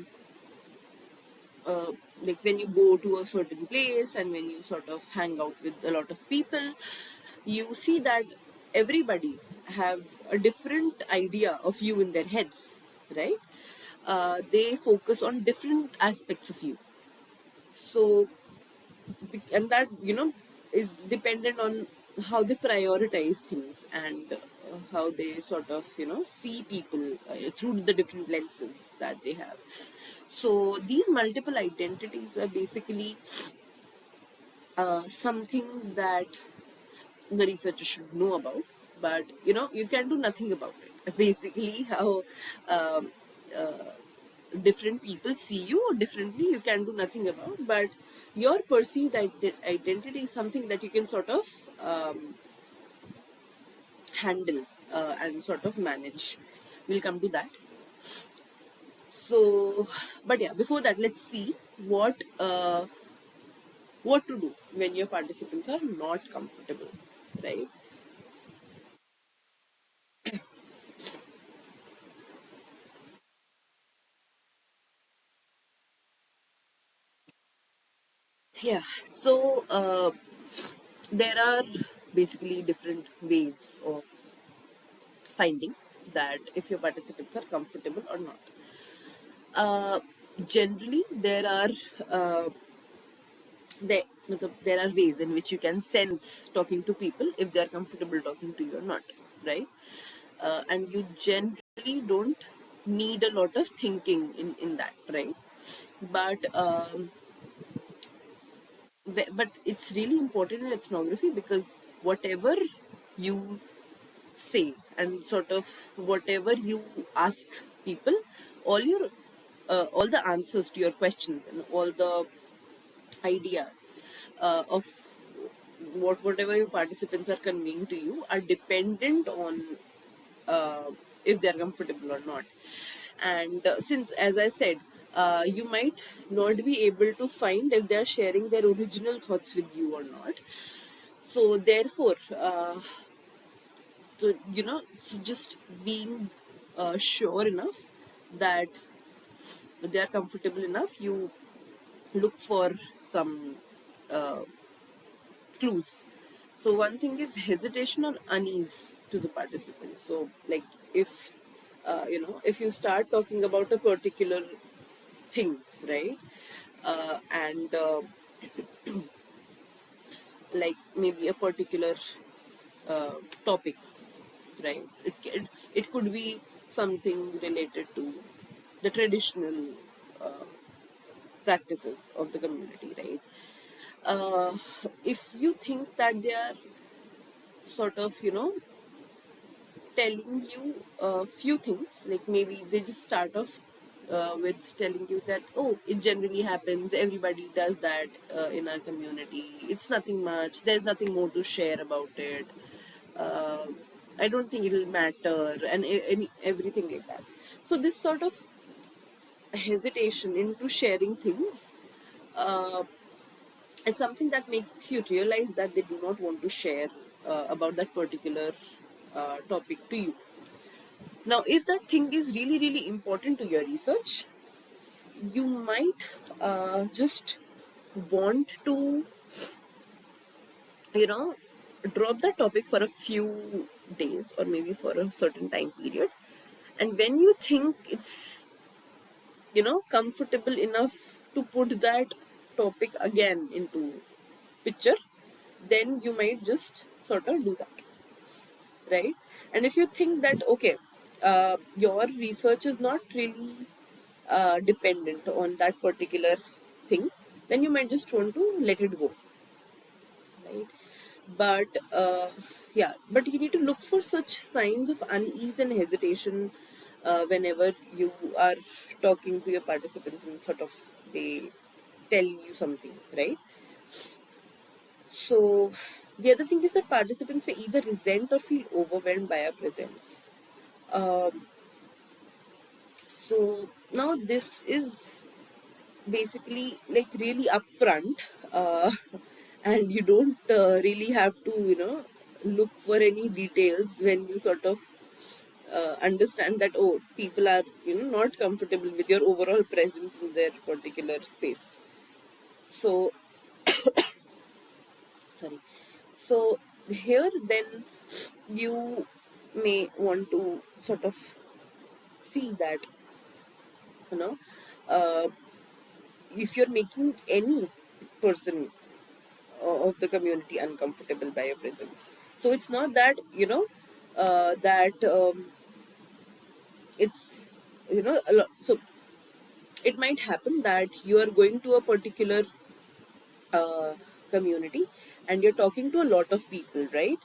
like when you go to a certain place and when you sort of hang out with a lot of people, you see that everybody have a different idea of you in their heads, right? They focus on different aspects of you. So, and that is dependent on how they prioritize things, and how they sort of see people through the different lenses that they have. So these multiple identities are basically something that the researcher should know about, but you can do nothing about it. Basically, how um, uh, different people see you differently, you can do nothing about, but your perceived identity is something that you can sort of handle and sort of manage. We'll come to that. So, but yeah, before that, let's see what to do when your participants are not comfortable, right? Yeah. So there are basically different ways of finding that if your participants are comfortable or not. Uh, Generally, uh, there are ways in which you can sense talking to people if they are comfortable talking to you or not, right? And you generally don't need a lot of thinking in that, right? But but it's really important in ethnography because whatever you say and sort of whatever you ask people, all your all the answers to your questions and all the ideas of whatever your participants are conveying to you are dependent on uh, if they are comfortable or not. And since, as I said, you might not be able to find if they are sharing their original thoughts with you or not. So therefore, so just being sure enough that they are comfortable enough, you look for some uh, clues. So one thing is hesitation or unease to the participants. So like if if you start talking about a particular thing, right, and like maybe a particular uh, topic, right? It could be something related to the traditional uh, practices of the community, right? If you think that they are sort of, telling you a few things, like maybe they just start off with telling you that, oh, it generally happens, everybody does that in our community, it's nothing much, there's nothing more to share about it, uh, I don't think it'll matter, and everything like that. So this sort of hesitation into sharing things uh, is something that makes you realize that they do not want to share about that particular topic to you. Now, if that thing is really, really important to your research, you might just want to, you know, drop that topic for a few days or maybe for a certain time period. And when you think it's, comfortable enough to put that topic again into picture, then you might just sort of do that, right? And if you think that, okay, your research is not really dependent on that particular thing, then you might just want to let it go, right? But but you need to look for such signs of unease and hesitation whenever you are talking to your participants and sort of they tell you something, right? So the other thing is that participants may either resent or feel overwhelmed by our presence. Um, so now this is basically like really upfront, uh, and you don't really have to, look for any details when you sort of understand that, oh, people are, not comfortable with your overall presence in their particular space. So sorry. So here then you may want to sort of see that, you know uh, if you're making any person of the community uncomfortable by your presence, so it's not that, that it's, a lot. So it might happen that you are going to a particular uh, community and you're talking to a lot of people, right?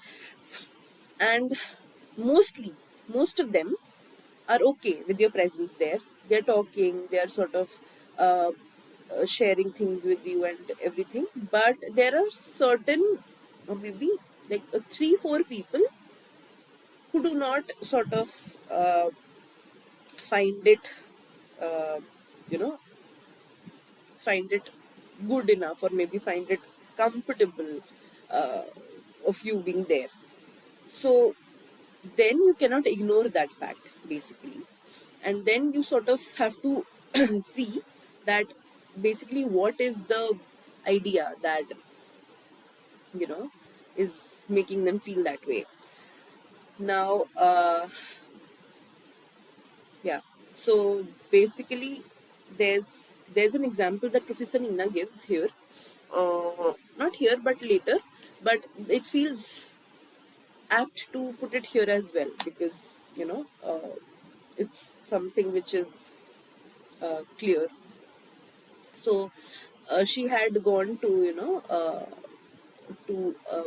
And mostly most of them are okay with your presence there. They're talking, they're sort of sharing things with you and everything. But there are certain, or maybe like three, four people who do not sort of find it, uh, you know, find it good enough, or maybe find it comfortable uh, of you being there. So then you cannot ignore that fact, basically. And then you sort of have to see that basically what is the idea that, you know is making them feel that way. Now, yeah, so basically there's an example that Professor Nina gives here, not here but later, but it feels apt to put it here as well, because, it's something which is clear. So she had gone to, to a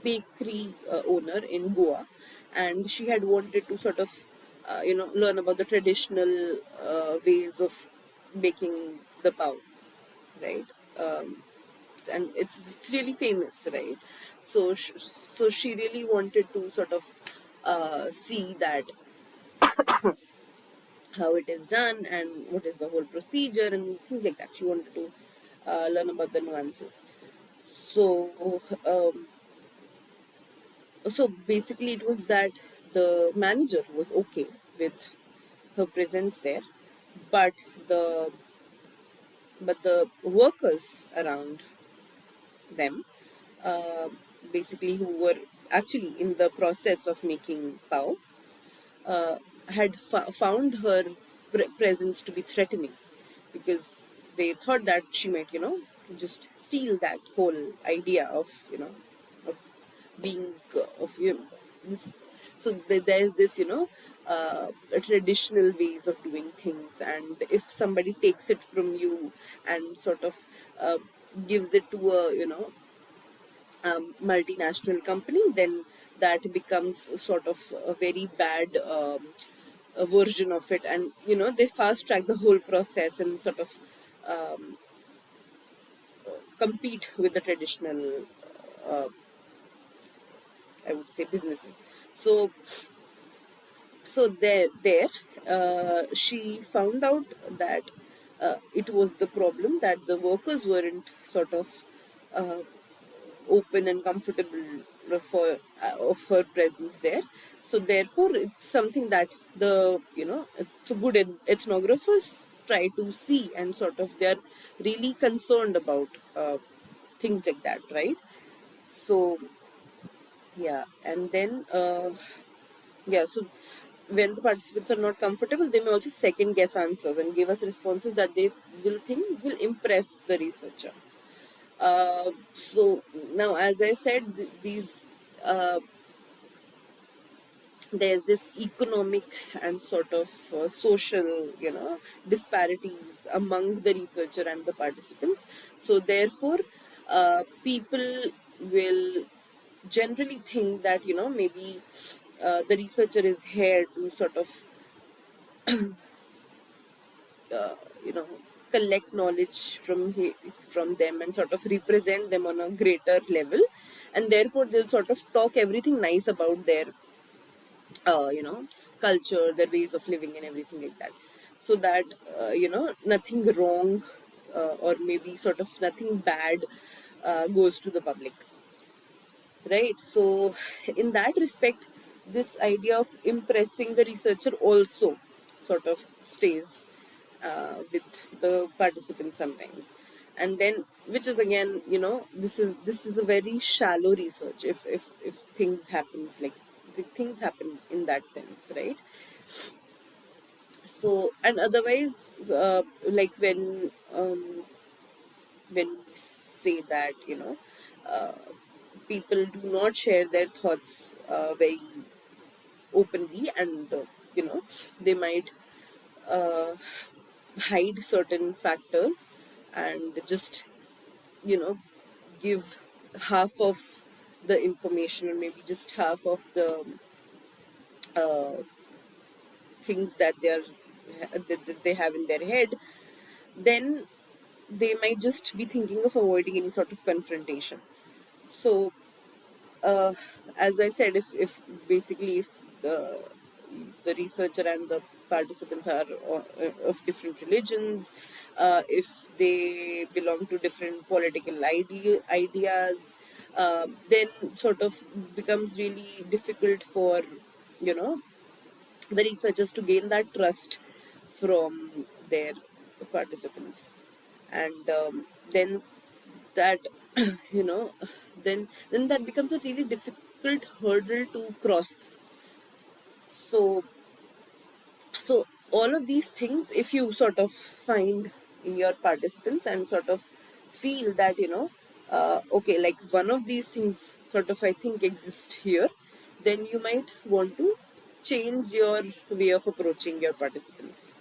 bakery owner in Goa, and she had wanted to sort of, learn about the traditional ways of baking the pav, right? Um, and it's really famous, right? So so she really wanted to sort of see that how it is done and what is the whole procedure and things like that. She wanted to learn about the nuances. So so basically it was that the manager was okay with her presence there, but the the workers around them, uh, basically who were actually in the process of making pao, uh, had found her presence to be threatening, because they thought that she might, just steal that whole idea of, of being, of, this. So there's this, traditional ways of doing things, and if somebody takes it from you and sort of uh, gives it to a, multinational company, then that becomes sort of a very bad a version of it, and they fast track the whole process and sort of compete with the traditional, I would say, businesses. So she found out that it was the problem that the workers weren't sort of uh, open and comfortable for of her presence there. So therefore it's something that the, it's a good ethnographers try to see, and sort of they're really concerned about things like that, right? So yeah, and then yeah, so when the participants are not comfortable, they may also second guess answers and give us responses that they will think will impress the researcher. So now, as I said, these uh, there's this economic and sort of social, disparities among the researcher and the participants. So therefore, people will generally think that, maybe the researcher is here to sort of uh, you know collect knowledge from them and sort of represent them on a greater level, and therefore they'll sort of talk everything nice about their culture, their ways of living and everything like that, so that nothing wrong, or maybe sort of nothing bad goes to the public, right? So in that respect, this idea of impressing the researcher also sort of stays with the participants sometimes. And then, which is again, this is a very shallow research, if things happens like things happen in that sense, right? So, and otherwise, like when we say that, uh, people do not share their thoughts very openly, and they might uh, hide certain factors and just, you know give half of the information, or maybe just half of the uh, things that they have in their head, then they might just be thinking of avoiding any sort of confrontation. So, uh, as I said, if basically if the researcher and the participants are of different religions, if they belong to different political ideas, then sort of becomes really difficult for, you know the researchers to gain that trust from their participants, and then that you know then that becomes a really difficult hurdle to cross. So all of these things, if you sort of find in your participants and sort of feel that, okay, like one of these things sort of I think exist here, then you might want to change your way of approaching your participants.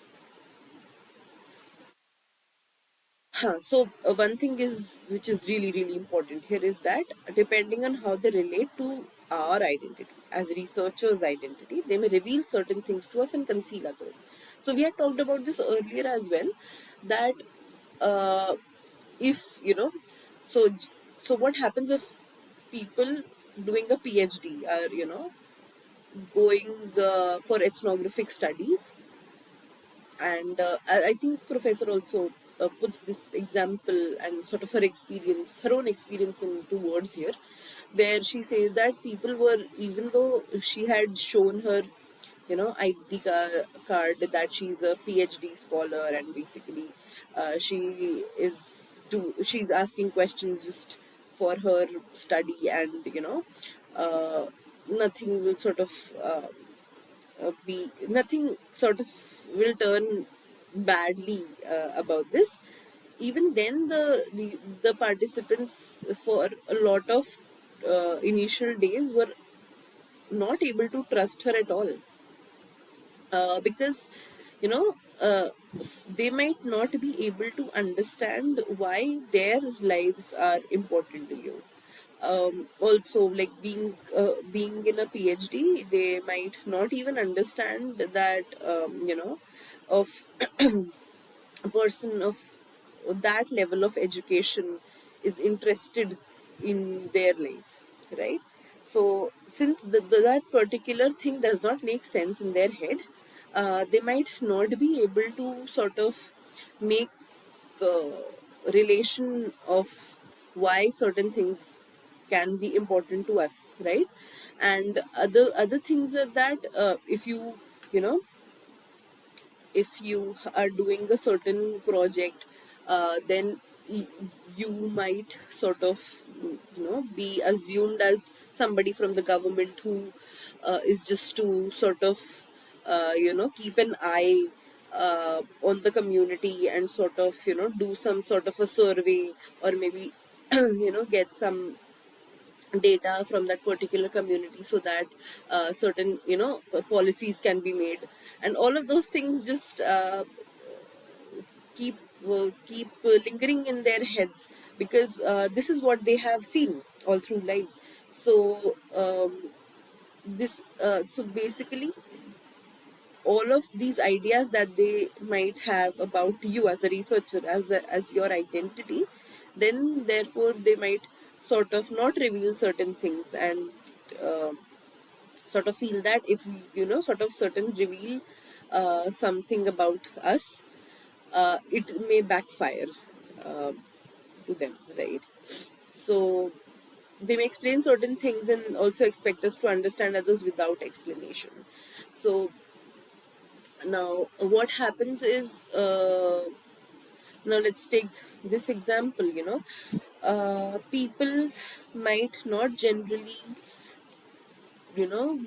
So one thing is, which is really really important here, is that depending on how they relate to our identity as researchers' identity, they may reveal certain things to us and conceal others. So we had talked about this earlier as well, that uh, if so what happens if people doing a PhD are, going for ethnographic studies. And I think professor also puts this example and sort of her own experience into words here, where she says that people were, even though she had shown her ID card that she's a PhD scholar, and basically she's asking questions just for her study, and nothing will sort of be nothing sort of will turn badly about this. Even then, the participants for a lot of initial days were not able to trust her at all, because you know uh, they might not be able to understand why their lives are important to you. Also, like being in a PhD, they might not even understand that of a person of that level of education is interested in their lives, right? So, since that particular thing does not make sense in their head, they might not be able to sort of make uh, relation of why certain things can be important to us, right? And other things are that if you know if you are doing a certain project, then y- you might sort of be assumed as somebody from the government who is just to sort of keep an eye on the community, and sort of do some sort of a survey, or maybe get some data from that particular community, so that certain policies can be made, and all of those things just keep lingering in their heads, because this is what they have seen all through lives. So basically, all of these ideas that they might have about you as a researcher, as your identity, then therefore they might sort of not reveal certain things, and uh, sort of feel that if sort of certain reveal something about us, it may backfire uh, to them, right? So they may explain certain things and also expect us to understand others without explanation. So now what happens is, now let's take this example. People might not generally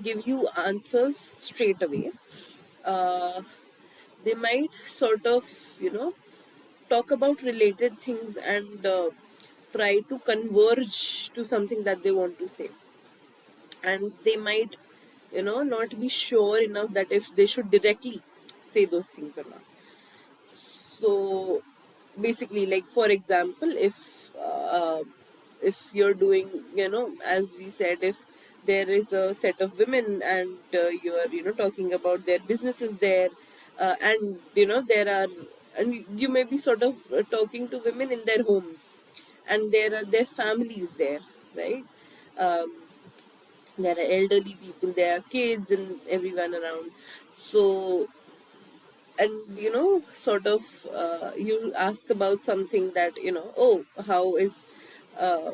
give you answers straight away. uh, they might sort of talk about related things, and try to converge to something that they want to say, and they might not be sure enough that if they should directly say those things or not. So basically, like for example, if you're doing, as we said, if there is a set of women, and you are talking about their businesses there, and there are, and you may be sort of talking to women in their homes, and there are their families there, right? um, there are elderly people, there are kids and everyone around. So, and sort of you ask about something that oh, uh,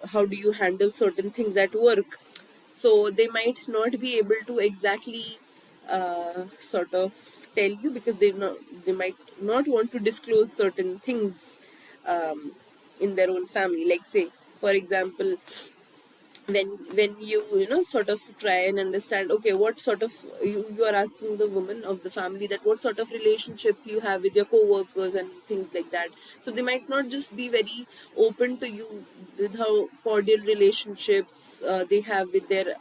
how do you handle certain things at work. So they might not be able to exactly sort of tell you, because they might not want to disclose certain things in their own family. Like, say for example, when you sort of try and understand, okay, what sort of, you are asking the woman of the family that what sort of relationships you have with your co-workers and things like that. So they might not just be very open to you with how cordial relationships they have with their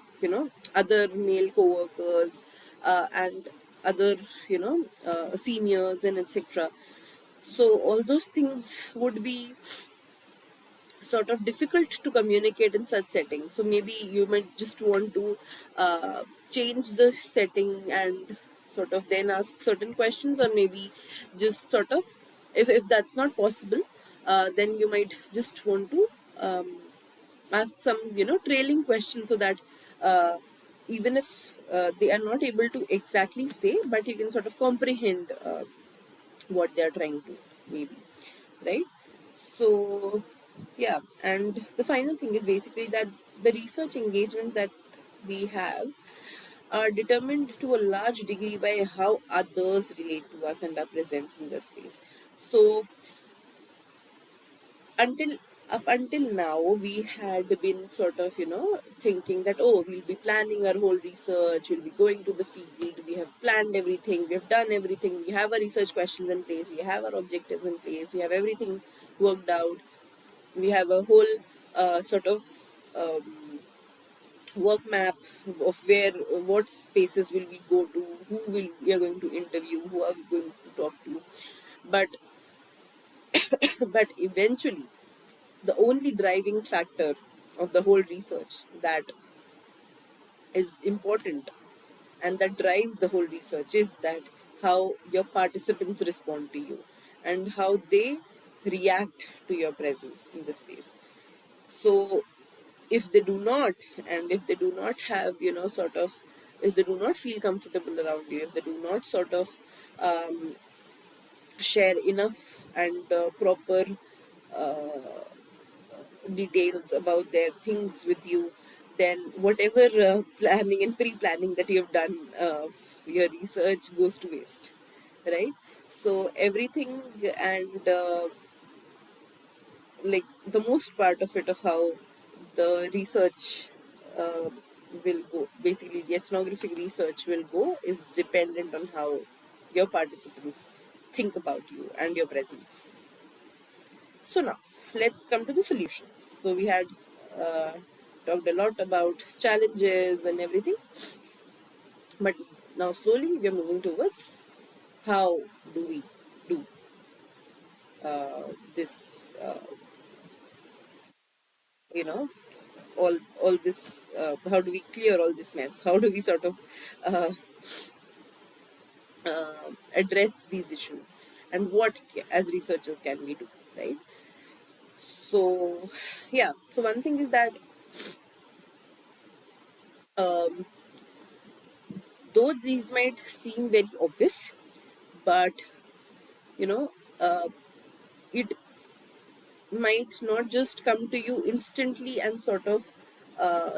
other male co-workers, and other seniors and etc. So all those things would be sort of difficult to communicate in such settings. So maybe you might just want to change the setting and sort of then ask certain questions, or maybe just sort of, if that's not possible, then you might just want to ask some trailing questions, so that uh, even if they are not able to exactly say, but you can sort of comprehend what they are trying to, maybe, right? So yeah, and the final thing is basically that the research engagements that we have are determined to a large degree by how others relate to us and our presence in the space. So until up until now, we had been sort of thinking that, oh, we'll be planning our whole research, we'll be going to the field, we have planned everything, we have done everything, we have our research questions in place, we have our objectives in place, we have everything worked out, we have a whole sort of um, work map of where what spaces will we go to, who will we are going to interview, who are we going to talk to. But but eventually, the only driving factor of the whole research that is important and that drives the whole research is that how your participants respond to you and how they react to your presence in the space. So if they do not, and if they do not have sort of, if they do not feel comfortable around you, if they do not sort of um, share enough and proper uh, details about their things with you, then whatever planning and pre-planning that you have done for your research goes to waste, right? So everything, and like the most part of it, of how the research uh, will go, basically the ethnographic research will go, is dependent on how your participants think about you and your presence. So now let's come to the solutions. So we had uh, talked a lot about challenges and everything, but now slowly we are moving towards how do we do this, you know, all this. How do we clear all this mess? How do we sort of uh, address these issues? And what, as researchers, can we do, right? So yeah. So one thing is that um, though these might seem very obvious, but you know uh, it might not just come to you instantly and sort of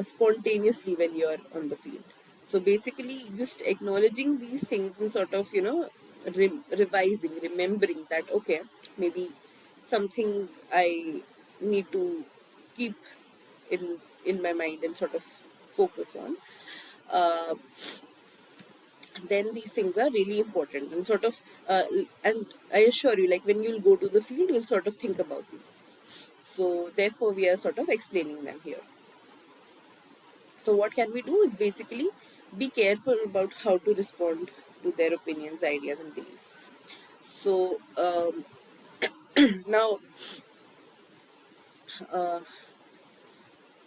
spontaneously when you're on the field. So basically just acknowledging these things and sort of revising, remembering that, okay, maybe something I need to keep in my mind and sort of focus on, uh, then these things are really important and sort of and I assure you, like when you'll go to the field, you'll sort of think about these. So therefore we are sort of explaining them here. So what can we do is basically be careful about how to respond to their opinions, ideas and beliefs. So now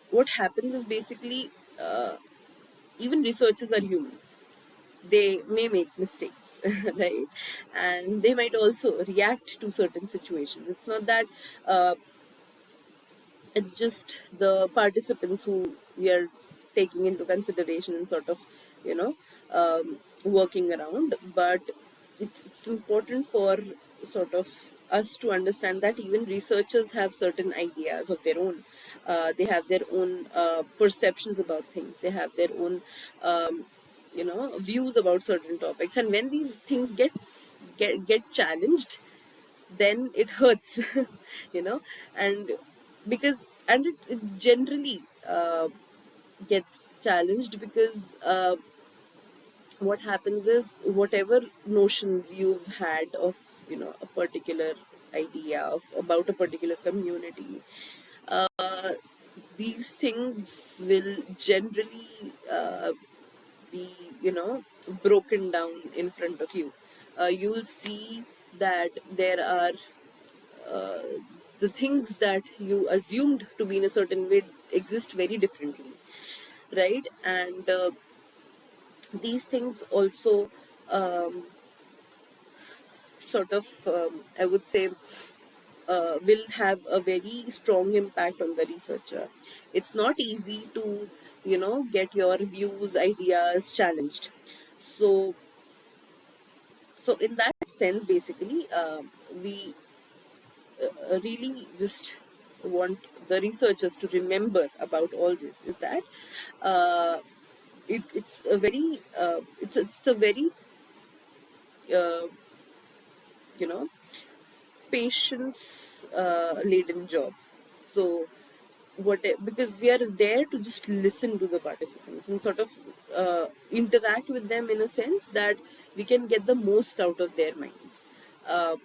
what happens is basically, even researchers are humans, they may make mistakes, right? And they might also react to certain situations. It's not that uh, it's just the participants who we are taking into consideration and sort of you know working around, but it's important for sort of us to understand that even researchers have certain ideas of their own. They have their own perceptions about things, they have their own views about certain topics, and when these things get challenged, then it hurts, you know and because and it generally gets challenged because what happens is, whatever notions you've had of a particular idea of about a particular community, uh, these things will generally be broken down in front of you. You'll see that there are uh, the things that you assumed to be in a certain way exist very differently, right? And these things also sort of I would say will have a very strong impact on the researcher. It's not easy to, get your views, ideas challenged. So, in that sense, basically, we really just want the researchers to remember about all this is that uh, it's a very it's a very uh, you know patience laden job. So what, because we are there to just listen to the participants and sort of interact with them in a sense that we can get the most out of their minds. uh,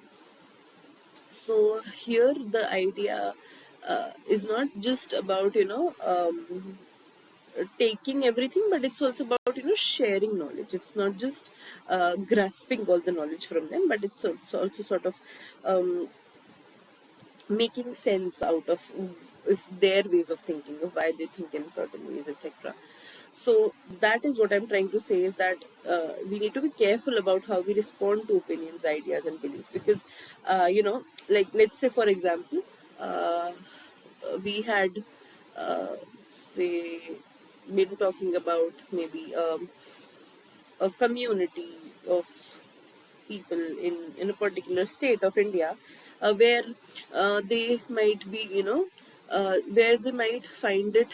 so here the idea is not just about taking everything, but it's also about sharing knowledge. It's not just grasping all the knowledge from them, but it's also sort of um, making sense out of if their ways of thinking, of why they think in certain ways, etc. So that is what I'm trying to say, is that we need to be careful about how we respond to opinions, ideas, and beliefs, because like, let's say for example, uh, we had say been talking about maybe a community of people in a particular state of India, where they might be, where they might find it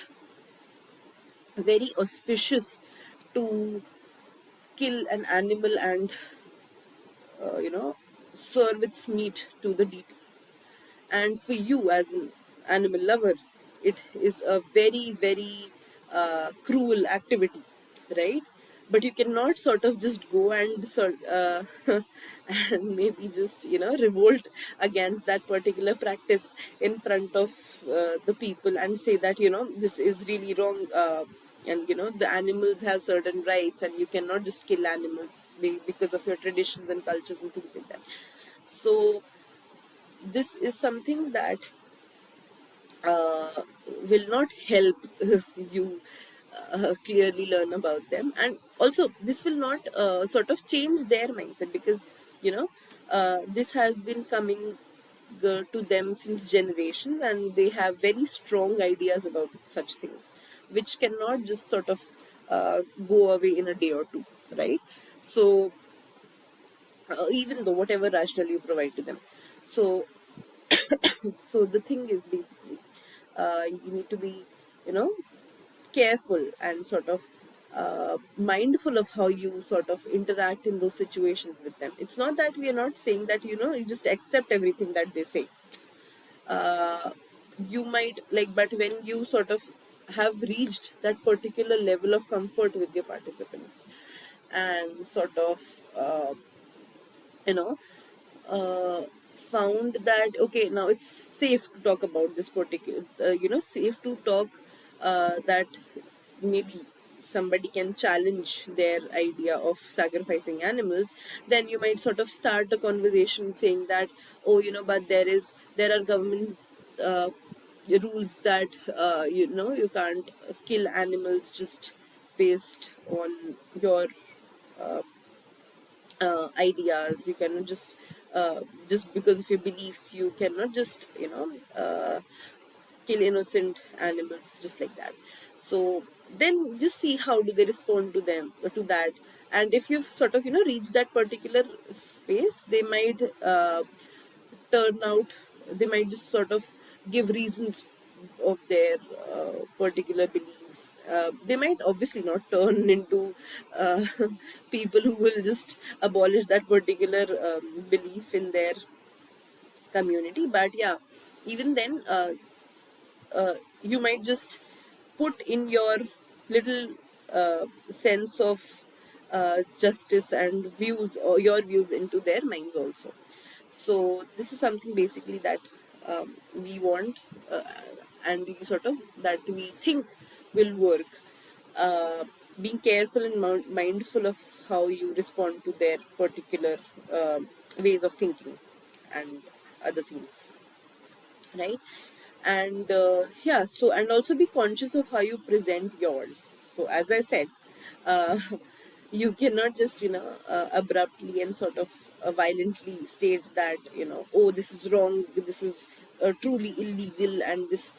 very auspicious to kill an animal and, serve its meat to the deity. And for you as an animal lover, it is a very, very cruel activity, right? But you cannot sort of just go and and maybe just revolt against that particular practice in front of the people and say that this is really wrong, and the animals have certain rights and you cannot just kill animals because of your traditions and cultures and things like that. So this is something that uh, will not help you clearly learn about them, and also this will not sort of change their mindset, because this has been coming to them since generations, and they have very strong ideas about such things, which cannot just sort of go away in a day or two, right? So even though whatever rationale you provide to them, so so the thing is basically, you need to be, you know careful and sort of mindful of how you sort of interact in those situations with them. It's not that we are not saying that you just accept everything that they say. uh, you might like, but when you sort of have reached that particular level of comfort with your participants and sort of you know uh, found that okay, now it's safe to talk about this particular, safe to talk, that maybe somebody can challenge their idea of sacrificing animals, then you might sort of start a conversation saying that, oh, but there are government uh, rules that you can't kill animals just based on your ideas. You cannot just because of your beliefs, you cannot just kill innocent animals just like that. So then just see how do they respond to them to that. And if you've sort of reached that particular space, they might turn out, they might just sort of give reasons of their particular beliefs. They might obviously not turn into uh, people who will just abolish that particular belief in their community, but yeah, even then, you might just put in your little sense of justice and views, or your views into their minds also. So this is something basically that we want, uh, and we sort of that we think will work. uh, Being careful and mindful of how you respond to their particular ways of thinking and other things, right? And yeah, so, and also be conscious of how you present yours. So as I said, uh, You cannot just abruptly and sort of violently state that, oh, this is wrong, this is truly illegal, and this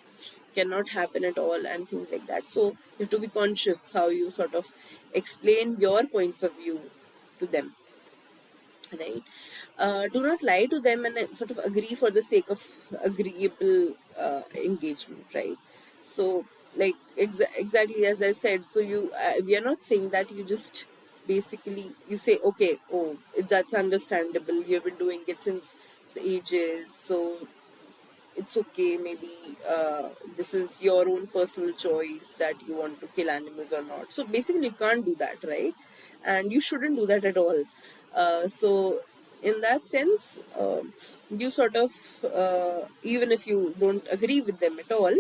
cannot happen at all, and things like that. So you have to be conscious how you sort of explain your points of view to them, right? Do not lie to them and sort of agree for the sake of agreeable engagement, right? So, like exactly as I said, so we are not saying that you just basically you say, okay, oh, that's understandable. You've been doing it since ages, so it's okay, maybe this is your own personal choice that you want to kill animals or not. So basically you can't do that, right? And you shouldn't do that at all. So in that sense, you sort of even if you don't agree with them at all,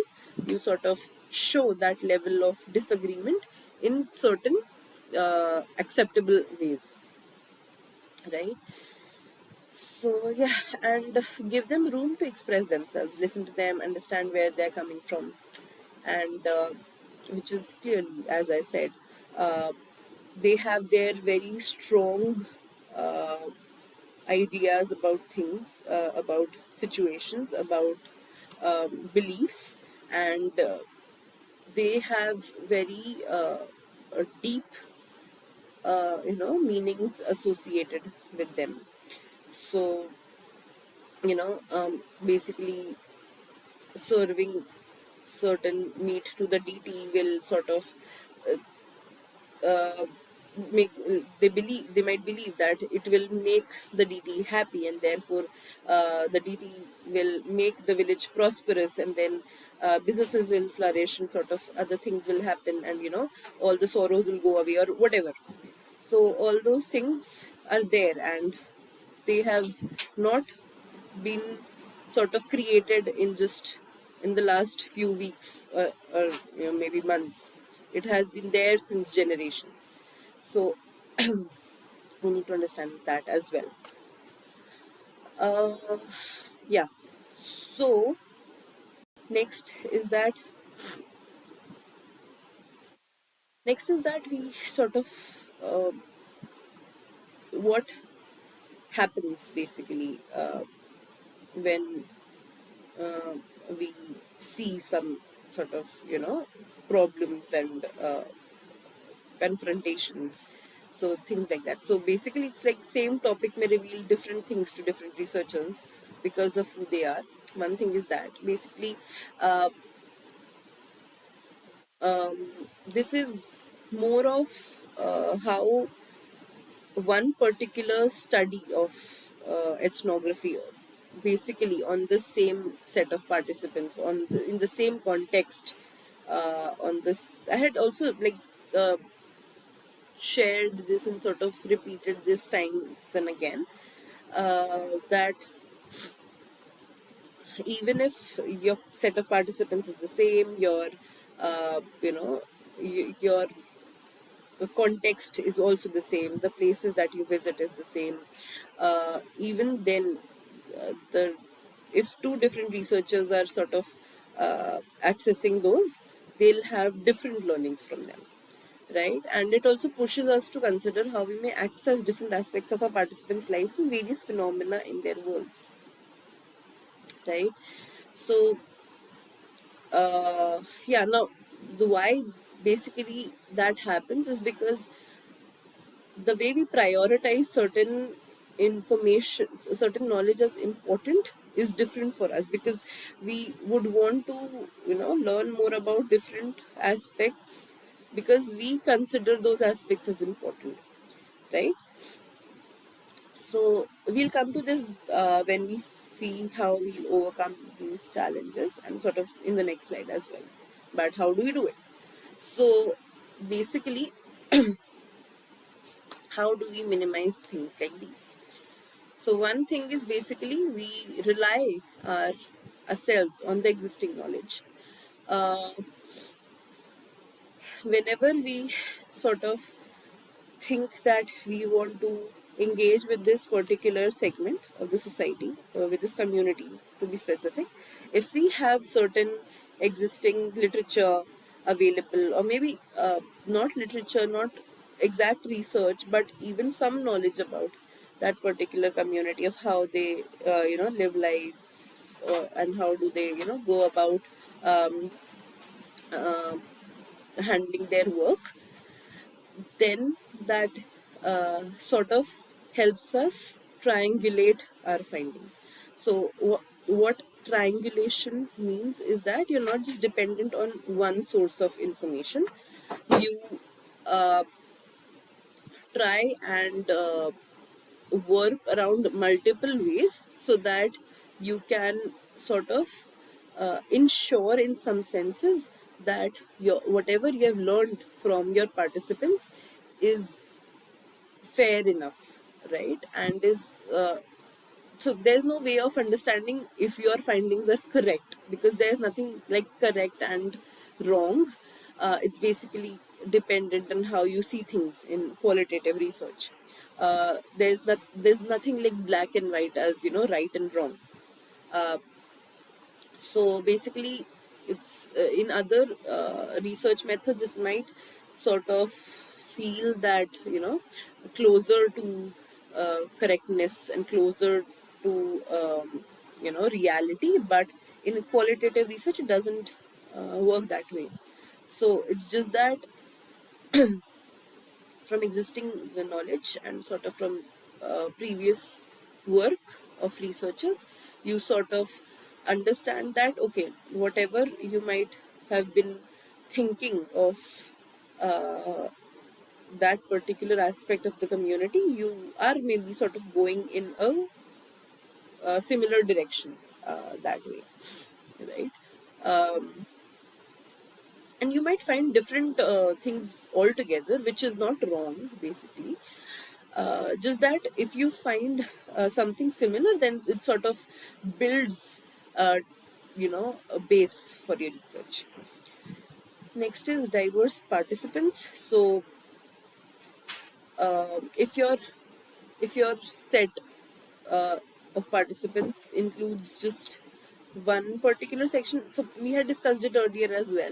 you sort of show that level of disagreement in certain acceptable ways, right? So yeah, and give them room to express themselves, listen to them, understand where they're coming from, and which is clearly, as I said, uh, they have their very strong uh, ideas about things, about situations, about beliefs, and they have very deep, meanings associated with them. So basically serving certain meat to the deity will sort of uh, make they might believe that it will make the deity happy, and therefore the deity will make the village prosperous, and then businesses will flourish, and sort of other things will happen, and all the sorrows will go away or whatever. So all those things are there, and they have not been sort of created in just in the last few weeks, or maybe months. It has been there since generations. So we need to understand that as well. uh, yeah. So next is that we sort of what happens basically when uh, we see some sort of problems and confrontations, so things like that. So basically it's like same topic may reveal different things to different researchers because of who they are. One thing is that basically uh, this is more of how one particular study of ethnography, basically on the same set of participants, in the same context, on this I had also like uh, shared this and sort of repeated this times and again, that even if your set of participants is the same, your your context is also the same, the places that you visit is the same, even then the if two different researchers are sort of accessing those, they'll have different learnings from them, right? And it also pushes us to consider how we may access different aspects of our participants' lives and various phenomena in their worlds, right? So, yeah, now the why basically that happens is because the way we prioritize certain information, certain knowledge as important is different for us, because we would want to, learn more about different aspects because we consider those aspects as important, right? So we'll come to this when we see how we'll overcome these challenges, and sort of in the next slide as well. But how do we do it? So basically, how do we minimize things like these? So one thing is basically we rely ourselves on the existing knowledge. Uh, Whenever we sort of think that we want to engage with this particular segment of the society, with this community to be specific, if we have certain existing literature available, or maybe not literature, not exact research, but even some knowledge about that particular community, of how they live lives, and how do they go about um, uh, handling their work, then that sort of helps us triangulate our findings. So what triangulation means is that you're not just dependent on one source of information. You uh, try and work around multiple ways so that you can sort of ensure in some senses that your whatever you have learned from your participants is fair enough, right? And is so there's no way of understanding if your findings are correct, because there's nothing like correct and wrong. It's basically dependent on how you see things in qualitative research. There's nothing like black and white as right and wrong. uh, so basically, it's in other research methods, it might sort of feel that closer to correctness and closer to reality, but in qualitative research it doesn't work that way. So it's just that from existing knowledge and sort of from previous work of researchers, you sort of understand that okay, whatever you might have been thinking of uh, that particular aspect of the community, you are maybe sort of going in a similar direction that way, right? um, and you might find different things altogether, which is not wrong basically. Just that if you find something similar, then it sort of builds uh, a base for your research. Next is diverse participants. So if your set uh, of participants includes just one particular section, so we had discussed it earlier as well,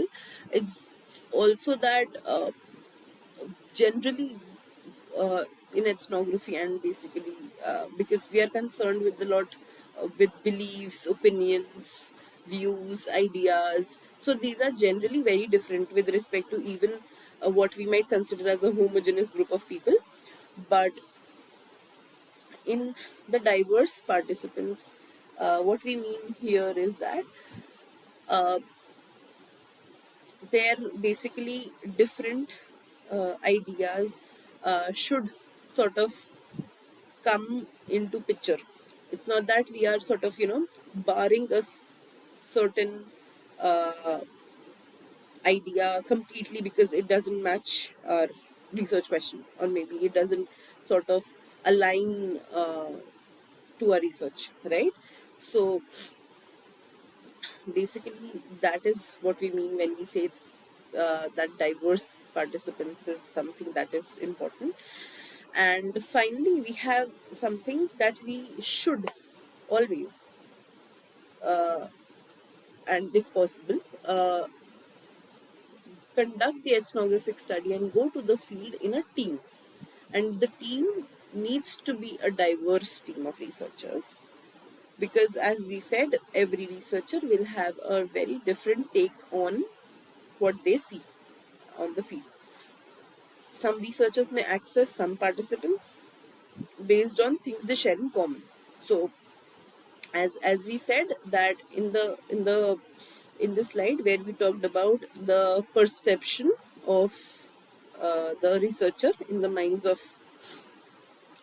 it's also that generally in ethnography, and basically because we are concerned with a lot with beliefs, opinions, views, ideas, so these are generally very different with respect to even what we might consider as a homogeneous group of people. But in the diverse participants, what we mean here is that uh, they're basically different ideas should sort of come into picture. It's not that we are sort of barring a certain uh, idea completely because it doesn't match our research question, or maybe it doesn't sort of align to our research, right? So basically that is what we mean when we say it's that diverse participants is something that is important. And finally, we have something that we should always, and if possible, conduct the ethnographic study and go to the field in a team. And the team needs to be a diverse team of researchers, because, as we said, every researcher will have a very different take on what they see on the field. Some researchers may access some participants based on things they share in common. So as we said that in the slide where we talked about the perception of the researcher in the minds of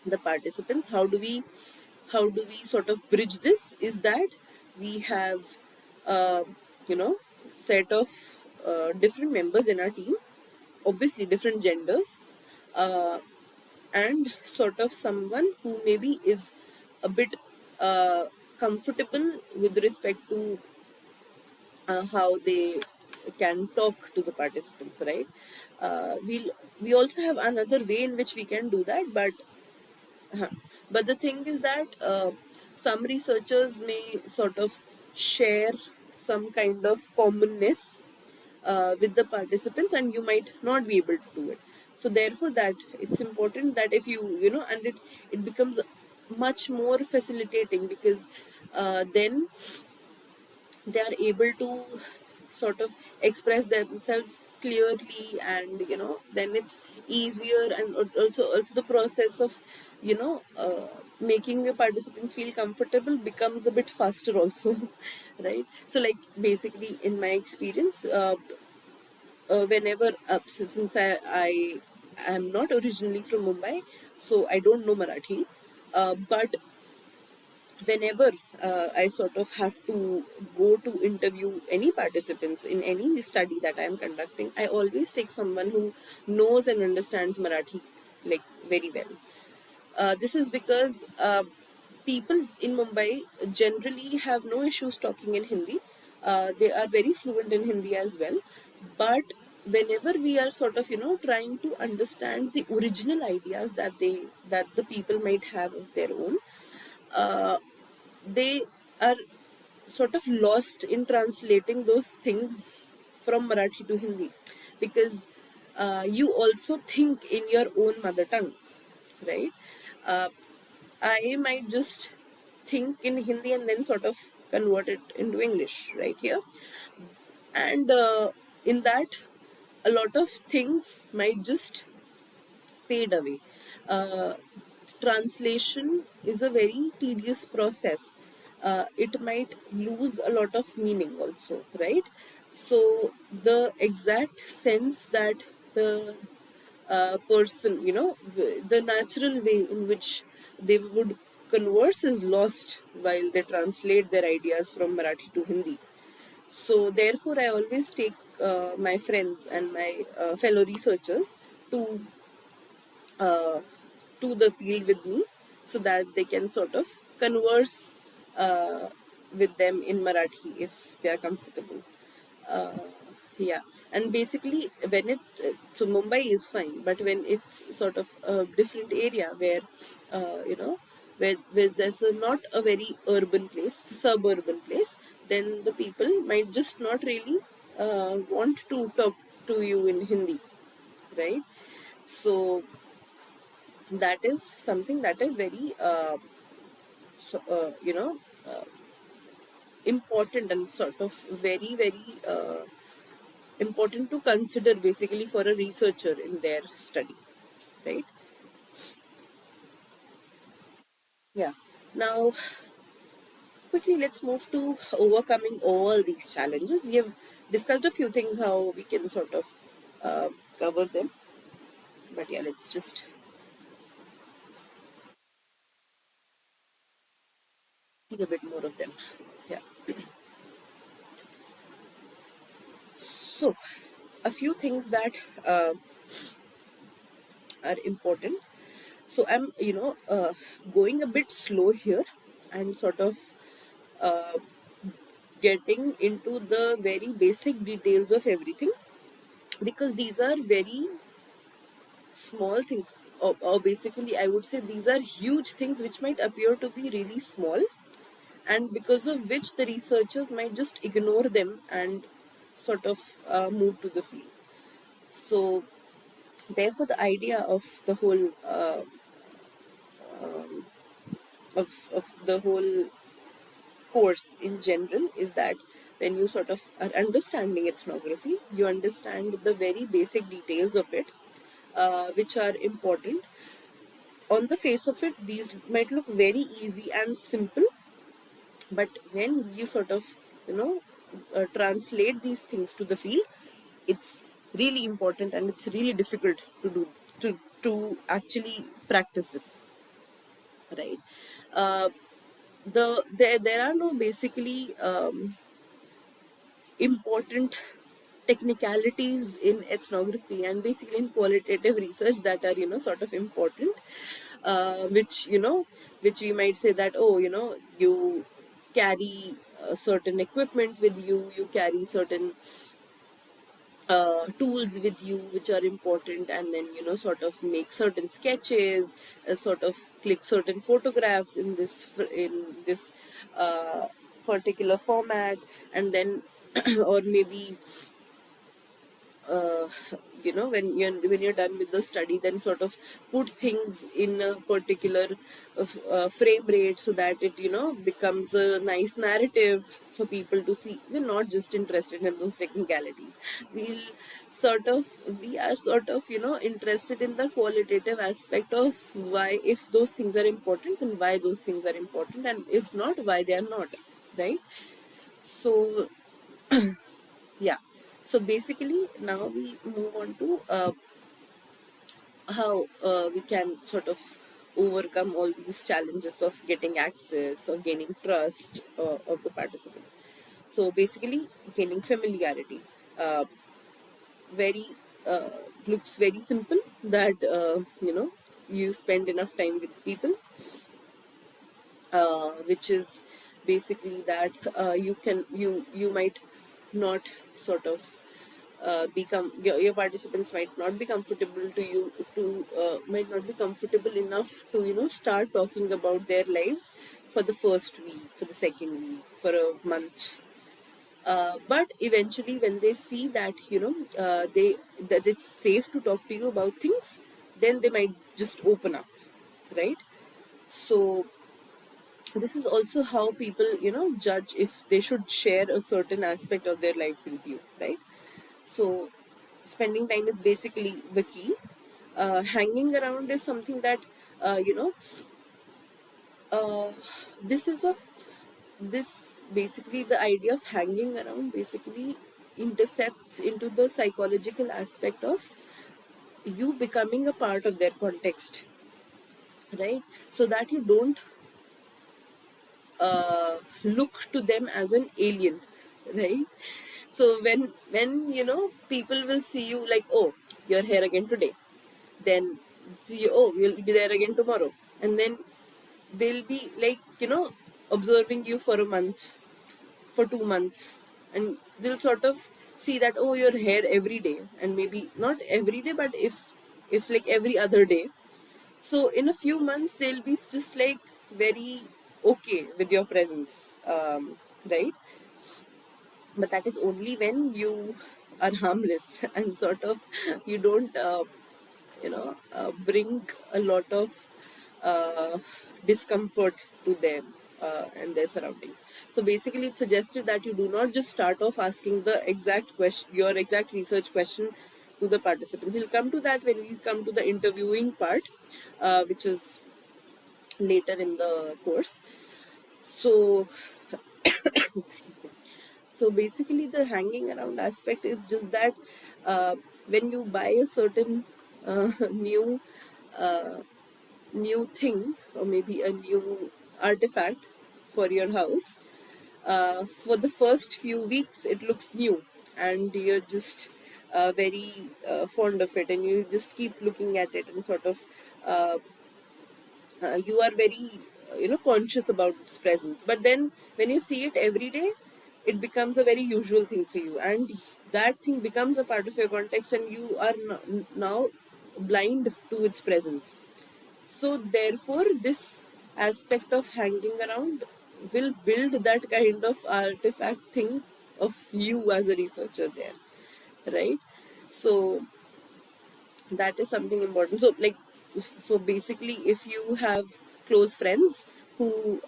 the participants, how do we sort of bridge this, is that we have uh, you know set of different members in our team, obviously different genders, uh, and sort of someone who maybe is a bit uh, comfortable with respect to how they can talk to the participants, right? We also have another way in which we can do that, but the thing is that some researchers may sort of share some kind of commonness with the participants, and you might not be able to do it. So therefore that it's important that if you know, and it becomes much more facilitating, because then they are able to sort of express themselves clearly, and you know, then it's easier, and also the process of, you know, making the participants feel comfortable becomes a bit faster also. Right? So like basically in my experience, whenever since I am not originally from Mumbai, so I don't know Marathi, but whenever I sort of have to go to interview any participants in any study that I am conducting, I always take someone who knows and understands Marathi like very well. This is because people in Mumbai generally have no issues talking in Hindi. They are very fluent in Hindi as well. But whenever we are sort of, you know, trying to understand the original ideas that the people might have of their own, uh, they are sort of lost in translating those things from Marathi to Hindi, because you also think in your own mother tongue, right? Uh, I might just think in Hindi and then sort of convert it into English right here. And in that, a lot of things might just fade away. Uh, Translation is a very tedious process. It might lose a lot of meaning also, right? So the exact sense that the person, you know, the natural way in which they would converse is lost while they translate their ideas from Marathi to Hindi. So therefore, I always take my friends and my fellow researchers to uh, to the field with me, so that they can sort of converse uh, with them in Marathi if they are comfortable. Uh, yeah, and basically when it so Mumbai is fine, but when it's sort of a different area where you know, where there's not a very urban place, it's a suburban place, then the people might just not really want to talk to you in Hindi, right? So that is something that is very you know, important, and sort of very important to consider basically for a researcher in their study, right? Yeah. Now quickly let's move to overcoming all these challenges. We have discussed a few things how we can sort of cover them, but yeah, let's just see a bit more of them. Yeah. So a few things that uh, are important. So I'm, you know, going a bit slow here, and sort of uh, getting into the very basic details of everything, because these are very small things, or basically I would say these are huge things which might appear to be really small, and because of which the researchers might just ignore them and sort of move to the field. So therefore the idea of the whole of the whole course in general is that when you sort of are understanding ethnography, you understand the very basic details of it, which are important. On the face of it, these might look very easy and simple, but when you sort of, you know, translate these things to the field, it's really important, and it's really difficult to do, to actually practice this, right? Uh, there are no basically important technicalities in ethnography and basically in qualitative research that are, you know, sort of important, which, you know, which we might say that, oh, you know, you carry certain equipment with you, you carry certain tools with you which are important, and then, you know, sort of make certain sketches, sort of click certain photographs in this particular format, and then or maybe uh, when you're done with the study, then sort of put things in a particular frame rate, so that it becomes a nice narrative for people to see. We're not just interested in those technicalities. we'll we are sort of interested in the qualitative aspect of why, if those things are important, and why those things are important, and if not, why they are not, right? So yeah. So basically, now we move on to how we can sort of overcome all these challenges of getting access or gaining trust of the participants. So basically, gaining familiarity. Uh, very uh, Looks very simple, that you spend enough time with people, which is basically that you might not sort of become your participants might not be comfortable to you to might not be comfortable enough to start talking about their lives for the first week, for the second week, for a month. But eventually, when they see that they that it's safe to talk to you about things, then they might just open up, right? So this is also how people judge if they should share a certain aspect of their lives with you, right? So spending time is basically the key. Hanging around is something that uh, you know uh, this is a this basically, the idea of hanging around basically intercepts into the psychological aspect of you becoming a part of their context, right? So that you don't look to them as an alien, right? So when people will see you like, oh, you're here again today, then see you, oh, you'll be there again tomorrow, and then they'll be like observing you for a month, for 2 months, and they'll sort of see that, oh, you're here every day, and maybe not every day, but if like every other day. So in a few months, they'll be just like very okay with your presence, right? But that is only when you are harmless and sort of you don't, bring a lot of discomfort to them and their surroundings. So basically, it's suggested that you do not just start off asking the exact question, your exact research question to the participants. We'll come to that when we come to the interviewing part, which is later in the course. So, so basically, the hanging around aspect is just that when you buy a certain new new thing, or maybe a new artifact for your house, for the first few weeks it looks new, and you're just very fond of it, and you just keep looking at it, and sort of uh, you are very conscious about its presence. But then when you see it every day, it becomes a very usual thing for you, and that thing becomes a part of your context, and you are now blind to its presence. So therefore, this aspect of hanging around will build that kind of artifact thing of you as a researcher there, right? So that is something important. So like, so basically, if you have close friends who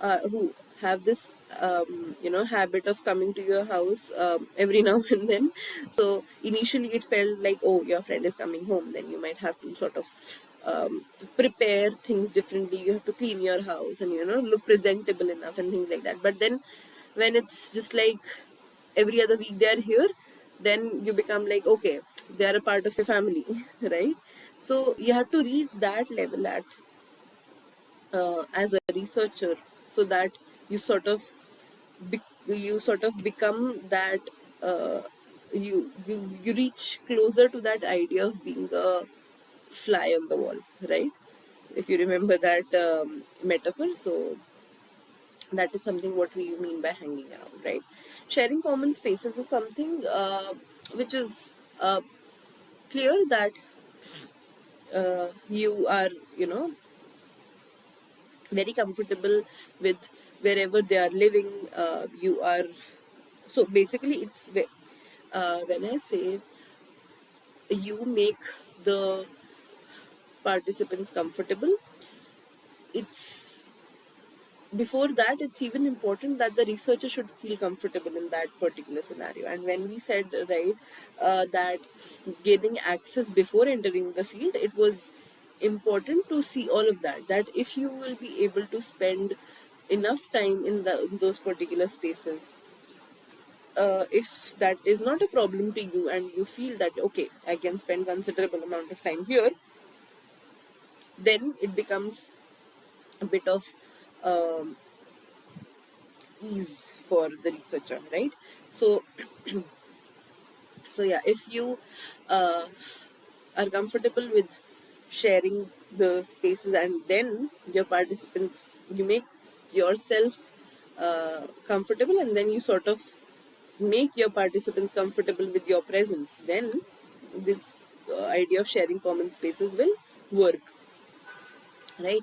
have this habit of coming to your house every now and then, so initially it felt like, oh, your friend is coming home, then you might have to sort of prepare things differently. You have to clean your house and look presentable enough and things like that. But then when it's just like every other week they're here, then you become like, okay, they're a part of your family, right? So you have to reach that level at as a researcher, so that you sort of you sort of become that you reach closer to that idea of being a fly on the wall, right? If you remember that metaphor. So that is something what we mean by hanging around, right? Sharing common spaces is something which is clear that you are very comfortable with wherever they are living. You are, so basically, it's when I say you make the participants comfortable. It's Before that, it's even important that the researcher should feel comfortable in that particular scenario. And when we said, right, that gaining access before entering the field, it was important to see all of that, that if you will be able to spend enough time in those particular spaces, if that is not a problem to you and you feel that okay, I can spend considerable amount of time here, then it becomes a bit of um, ease for the researcher, right? So yeah, if you uh, are comfortable with sharing the spaces, and then your participants, you make yourself comfortable, and then you sort of make your participants comfortable with your presence, then this idea of sharing common spaces will work, right?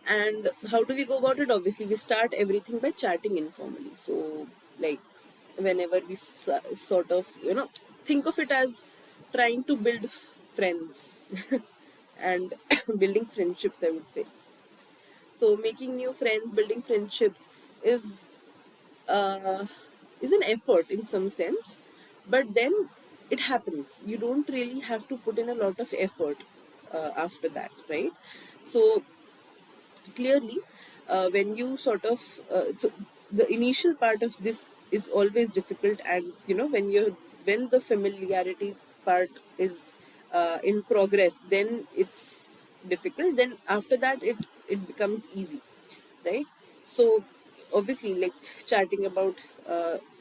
And how do we go about it? Obviously, we start everything by chatting informally. So, like, whenever we sort of, think of it as trying to build friends and building friendships, I would say. So, making new friends, building friendships is uh, is an effort in some sense, but then it happens. You don't really have to put in a lot of effort after that, right? So clearly, when you sort of so the initial part of this is always difficult, and when the familiarity part is in progress, then it's difficult. Then after that, it becomes easy, right? So obviously, like, chatting about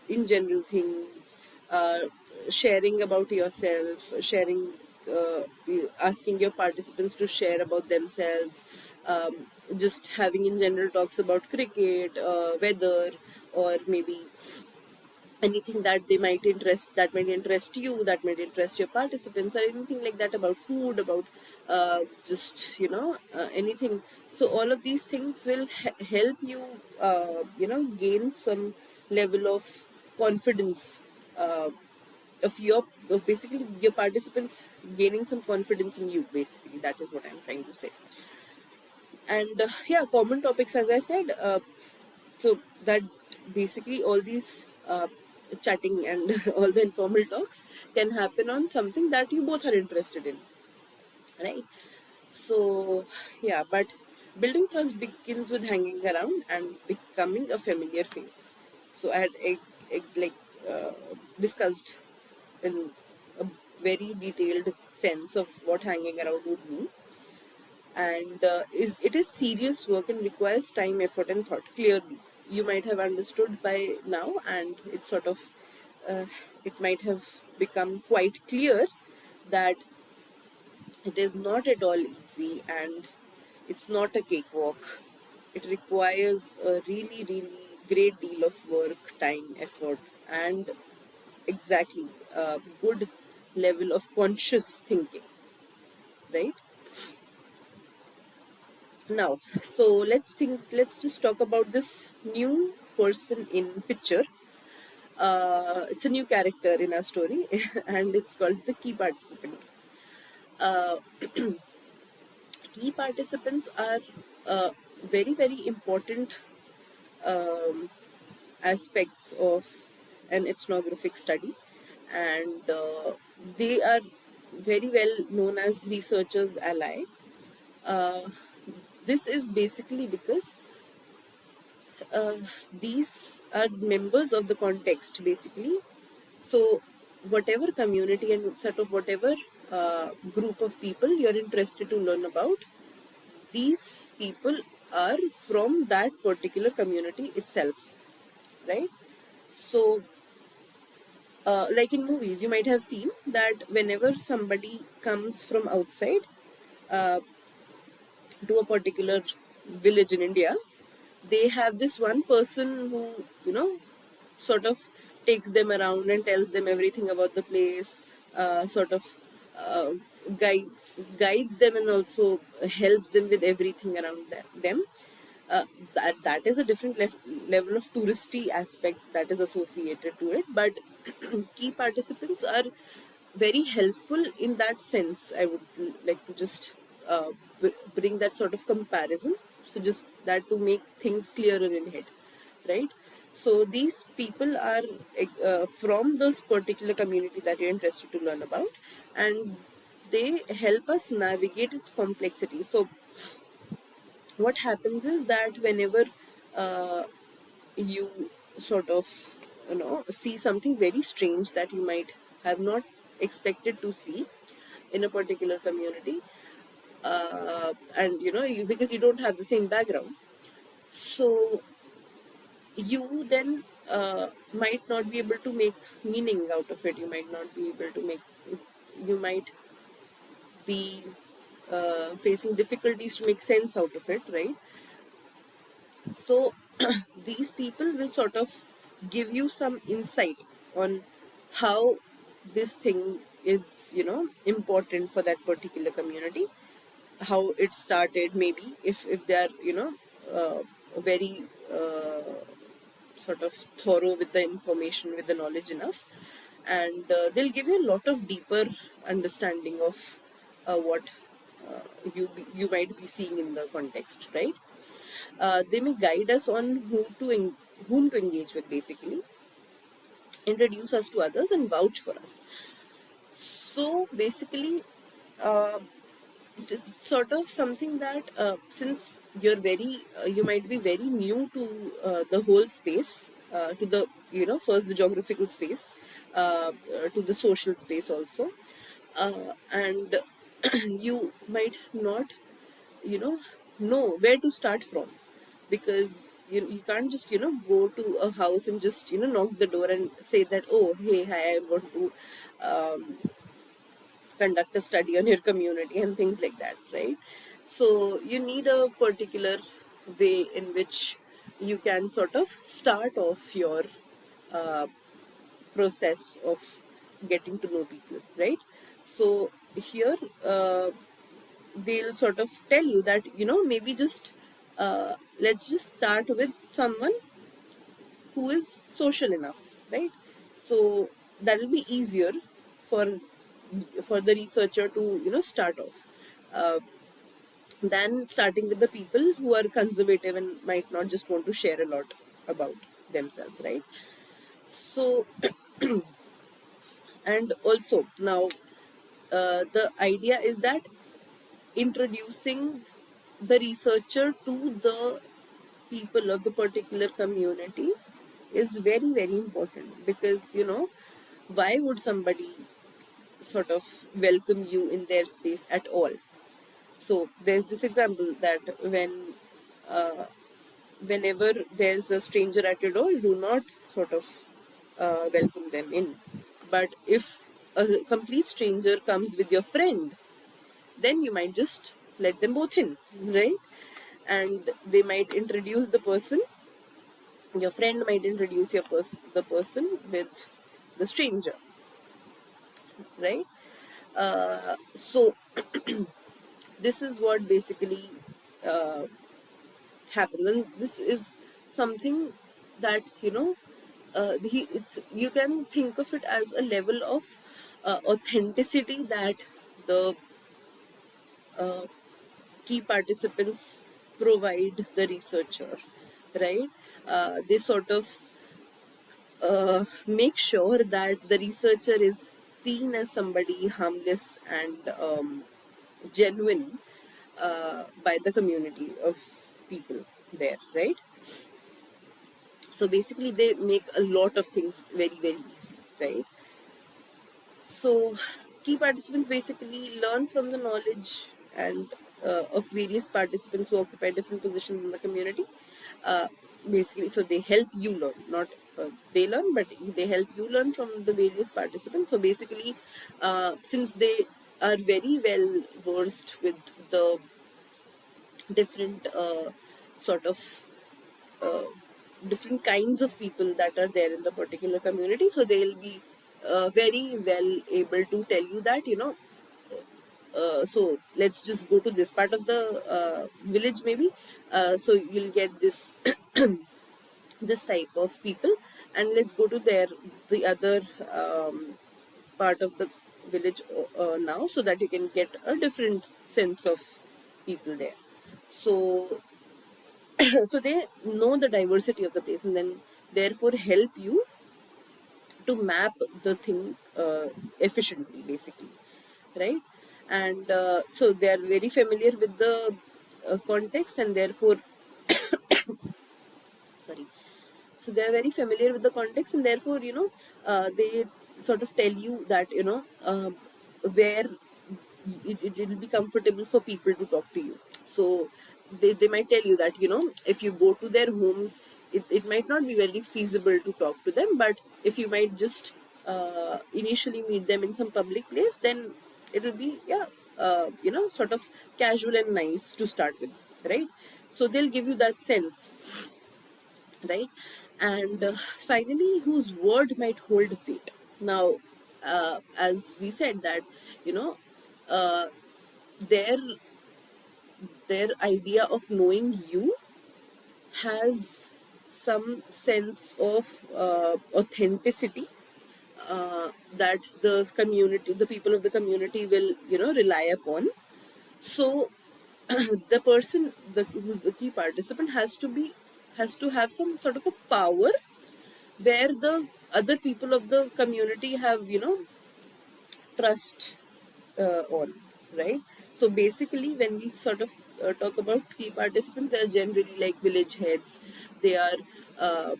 in general things, uh, sharing about yourself, asking your participants to share about themselves, just having in general talks about cricket, weather, or maybe anything that might interest you, that might interest your participants, or anything like that, about food, about just anything. So all of these things will help you gain some level of confidence, uh, of basically your participants gaining some confidence in you. Basically, that is what I'm trying to say. And yeah, common topics, as I said, so that basically all these chatting and all the informal talks can happen on something that you both are interested in, right? So yeah, but building trust begins with hanging around and becoming a familiar face. So I had like uh, discussed in a very detailed sense of what hanging around would mean. And it is serious work and requires time, effort, and thought. Clearly, you might have understood by now, and it sort of uh, it might have become quite clear that it is not at all easy, and it's not a cakewalk. It requires a really, really great deal of work, time, effort, and exactly a good level of conscious thinking, right? Now, so let's just talk about this new person in picture. It's a new character in our story, and it's called the key participant. Uh, Key participants are very, very important um, aspects of an ethnographic study, and they are very well known as researchers' ally. Uh, this is basically because uh, these are members of the context, basically. So whatever community and sort of whatever group of people you're interested to learn about, these people are from that particular community itself, right? So like in movies, you might have seen that whenever somebody comes from outside uh, to a particular village in India, they have this one person who, sort of takes them around and tells them everything about the place, sort of uh, guides them, and also helps them with everything around them. That is a different level of touristy aspect that is associated to it, but key participants are very helpful in that sense. I would like to just bring that sort of comparison. So just that to make things clearer in head, right? So these people are from this particular community that you're interested to learn about, and they help us navigate its complexity. So what happens is that whenever uh, you sort of see something very strange that you might have not expected to see in a particular community, and because you don't have the same background, so you then might not be able to make meaning out of it. You might not be able to make, you might be facing difficulties to make sense out of it, right? So these people will sort of give you some insight on how this thing is, important for that particular community, how it started, maybe if they are, very sort of thorough with the information, with the knowledge enough, and they'll give you a lot of deeper understanding of what you might be seeing in the context, right? They may guide us on whom to engage with, basically, introduce us to others, and vouch for us. So basically, uh, it's sort of something that since you might be very new to the whole space, to the, first the geographical space, to the social space also, and you might not, you know where to start from, because you can't just go to a house and just knock the door and say that, oh, hey, hi, I want to um, conduct a study on your community and things like that, right? So you need a particular way in which you can sort of start off your uh, process of getting to know people, right? So here, they'll sort of tell you that, maybe just let's just start with someone who is social enough, right? So that will be easier for the researcher to start off, uh, than starting with the people who are conservative and might not just want to share a lot about themselves, right? So and also now, the idea is that introducing the researcher to the people of the particular community is very, very important, because why would somebody sort of welcome you in their space at all? So there's this example that uh, whenever there's a stranger at your door, you do not sort of welcome them in. But if a complete stranger comes with your friend, then you might just let them both in, right? And they might introduce the person, your friend might introduce the person with the stranger, right? So this is what basically uh, happens, and this is something that it's you can think of it as a level of authenticity that the key participants provide the researcher, right? They sort of make sure that the researcher is seen as somebody harmless and genuine by the community of people there, right? So basically, they make a lot of things very, very easy, right? So, key participants basically learn from the knowledge and of various participants who occupy different positions in the community. Uh, Basically, so they help you learn, not they learn, but they help you learn from the various participants. So basically, since they are very well versed with the different sort of uh, different kinds of people that are there in the particular community, so they'll be very well able to tell you that, so let's just go to this part of the village, maybe, so you'll get this this type of people, and let's go to the other part of the village now, so that you can get a different sense of people there. So so they know the diversity of the place, and then therefore help you to map the thing efficiently, basically, right? And so they are very familiar with the context, and therefore, sorry, so they are very familiar with the context, and therefore, they sort of tell you that, where it will be comfortable for people to talk to you. So they might tell you that, if you go to their homes, it might not be very feasible to talk to them, but if you might just initially meet them in some public place, then it will be, yeah, sort of casual and nice to start with, right? So they'll give you that sense, right? And finally, whose word might hold weight. Now, as we said that, you know uh, their their idea of knowing you has some sense of authenticity, that the people of the community will, rely upon. So the person, who's the key participant, has to have some sort of a power, where the other people of the community have, trust on, right? So basically, when we sort of talk about key participants, they are generally like village heads. They are uh,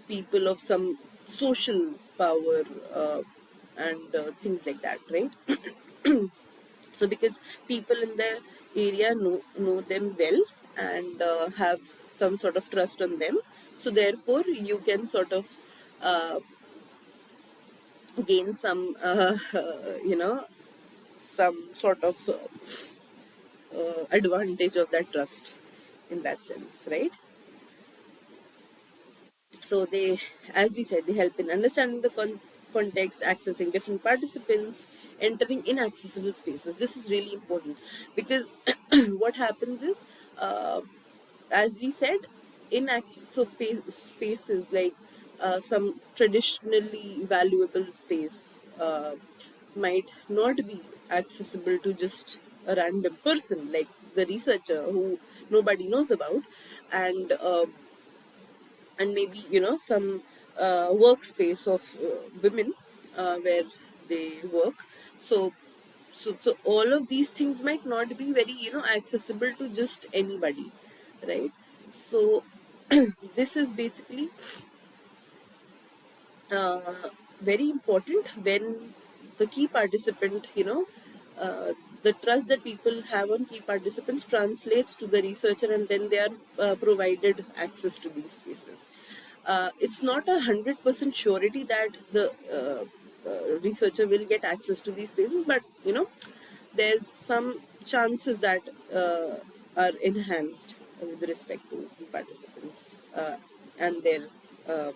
people of some social power, uh, and things like that, right? So because people in the area know them well, and have some sort of trust on them, so therefore you can sort of uh, gain some you know some sort of advantage of that trust, in that sense, right? So they, as we said, they help in understanding the context, accessing different participants, entering inaccessible spaces. This is really important, because what happens is, uh, as we said, spaces like some traditionally valuable space might not be accessible to just a random person, like the researcher who nobody knows about, and maybe, some workspace of women where they work. So all of these things might not be very, accessible to just anybody, right? So this is basically uh, very important when the key participant, the trust that people have on key participants translates to the researcher, and then they are provided access to these spaces. It's not 100% surety that the researcher will get access to these spaces, but, there's some chances that are enhanced with respect to key participants and their uh,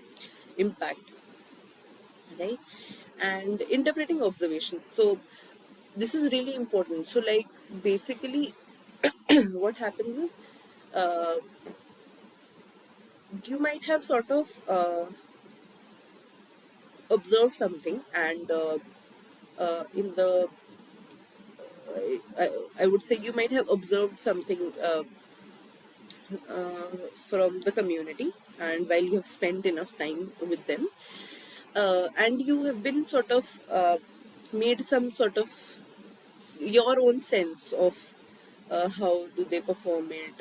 impact, right? And interpreting observations. So this is really important. So, like, basically, what happens is, uh, you might have sort of observed something, and in the I would say, you might have observed something from the community, and while you have spent enough time with them, and you have been sort of made some sort of your own sense of how do they perform it,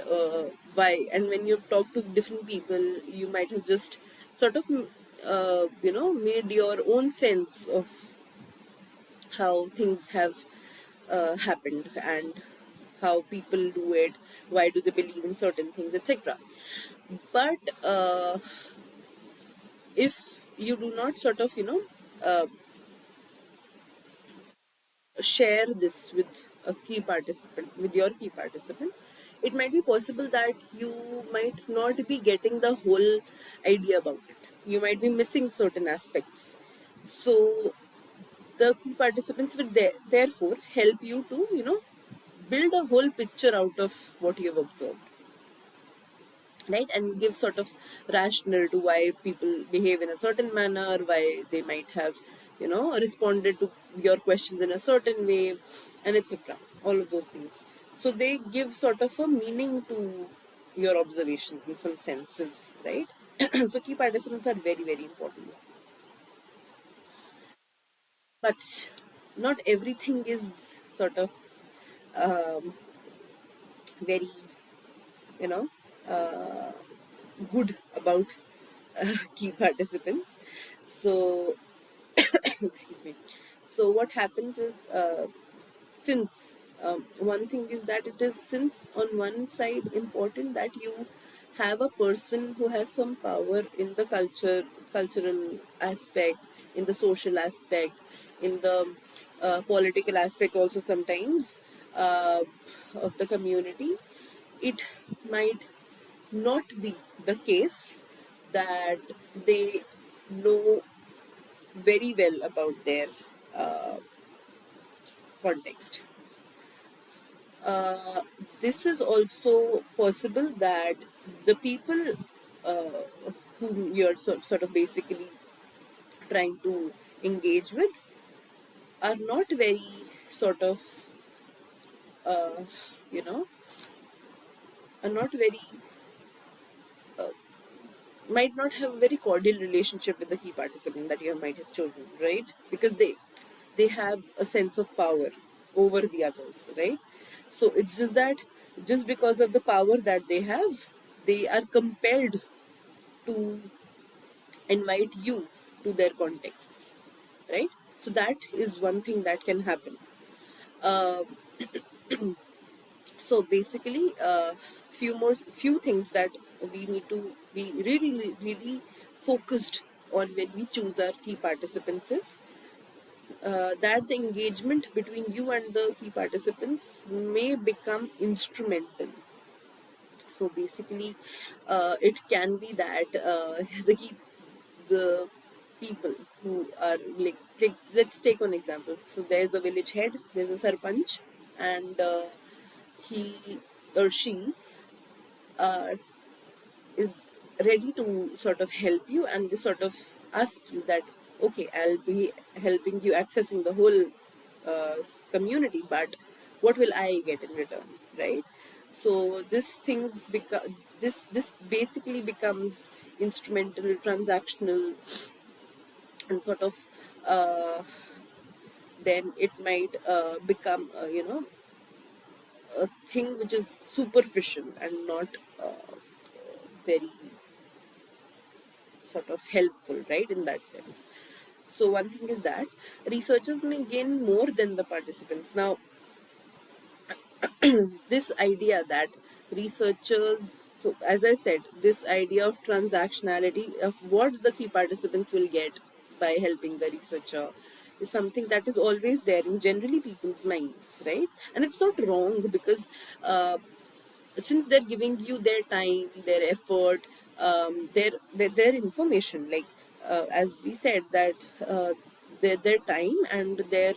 why, and when you've talked to different people, you might have just sort of made your own sense of how things have happened, and how people do it, why do they believe in certain things, etc. But if you do not sort of, uh, share this with a key participant, with your key participant, it might be possible that you might not be getting the whole idea about it. You might be missing certain aspects. So the key participants will therefore help you to, build a whole picture out of what you have observed, right? And give sort of rationale to why people behave in a certain manner, why they might have, responded to your questions in a certain way, and etc. All of those things. So they give sort of a meaning to your observations in some senses, right? So key participants are very, very important. But not everything is sort of um, very, you know, uh, good about key participants. So, excuse me. So, what happens is, since one thing is that it is, since on one side important that you have a person who has some power in the cultural aspect, in the social aspect, in the political aspect also sometimes, uh, of the community, it might not be the case that they know very well about their uh, context. uh, this is also possible that the people uh, whom you're sort of basically trying to engage with are not very sort of uh, you know are not very might not have a very cordial relationship with the key participant that you might have chosen, right? Because they have a sense of power over the others, right? So it's just that, just because of the power that they have, they are compelled to invite you to their contexts, right? So that is one thing that can happen. Uh, so basically, few things that we need to be really, really focused on when we choose our key participants is that the engagement between you and the key participants may become instrumental. So basically, it can be that the people who are like, let's take one example. So there's a village head, there's a sarpanch, and he or she uh, is ready to sort of help you, and they sort of ask you that, okay, I'll be helping you accessing the whole community, but what will I get in return, right? So this basically becomes instrumental, transactional, and sort of uh, then it might become a thing which is superficial and not very sort of helpful, right, in that sense. So one thing is that researchers may gain more than the participants. Now, this idea that researchers, so as I said, this idea of transactionality of what the key participants will get by helping the researcher is something that is always there in generally people's minds, right? And it's not wrong, because since they're giving you their time, their effort, their information, like as we said that their time and their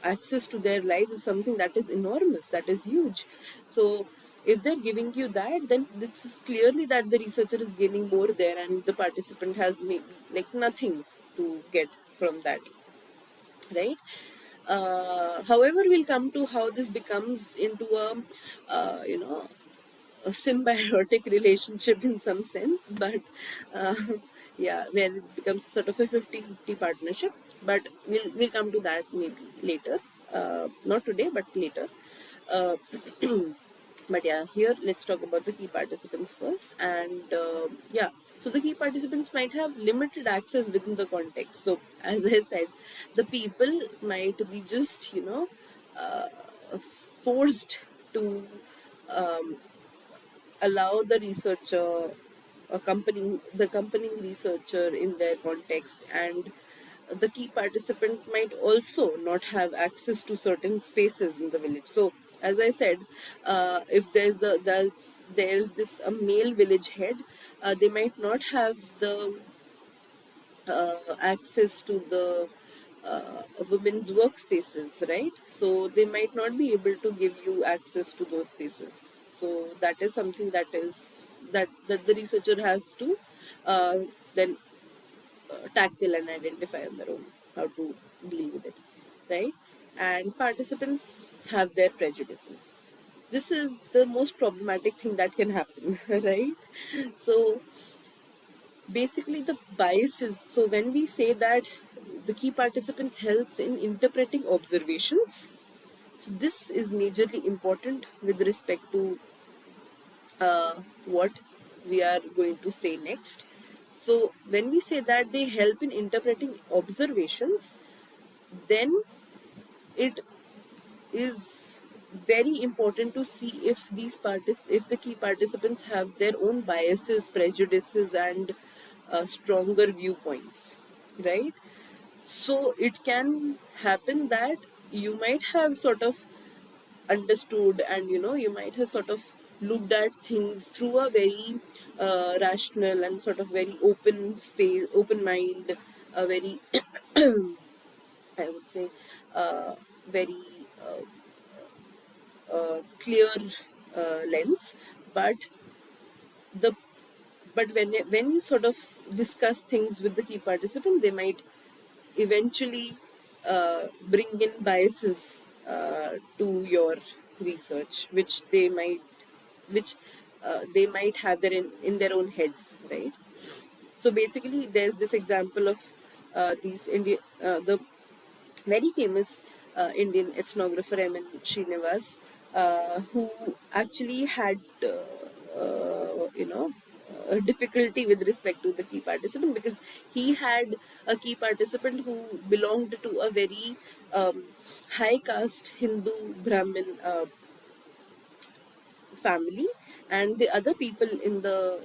access to their lives is something that is enormous, that is huge. So if they're giving you that, then this is clearly that the researcher is gaining more there, and the participant has maybe like nothing to get from that, right? However, we'll come to how this becomes into a symbiotic relationship in some sense, but uh, yeah, where it becomes sort of a 50-50 partnership. But we'll come to that maybe later, not today, but later. Uh, but yeah, here let's talk about the key participants first. And yeah, so the key participants might have limited access within the context. So as I said, the people might be just forced to um, allow the researcher, accompanying the accompanying researcher in their context, and the key participant might also not have access to certain spaces in the village. So as I said, if there's this a male village head, they might not have the access to the women's workspaces, right? So they might not be able to give you access to those spaces. So that is something that the researcher has to then tackle and identify on their own. how to deal with it, right? And participants have their prejudices. This is the most problematic thing that can happen, right? So basically the biases, so when we say that the key participants helps in interpreting observations, so this is majorly important with respect to what we are going to say next. So when we say that they help in interpreting observations, then it is very important to see if if the key participants have their own biases, prejudices, and stronger viewpoints, right? So it can happen that you might have sort of understood, and you might have sort of looked at things through a very rational and sort of very open space, open mind, a very I would say very uh, clear lens, but the when you sort of discuss things with the key participant, they might eventually bring in biases to your research, which they might have in their own heads, right? So basically, there's this example of the very famous Indian ethnographer M.N. Srinivas, who actually had, a difficulty with respect to the key participant, because he had a key participant who belonged to a very high caste Hindu Brahmin family, and the other people in the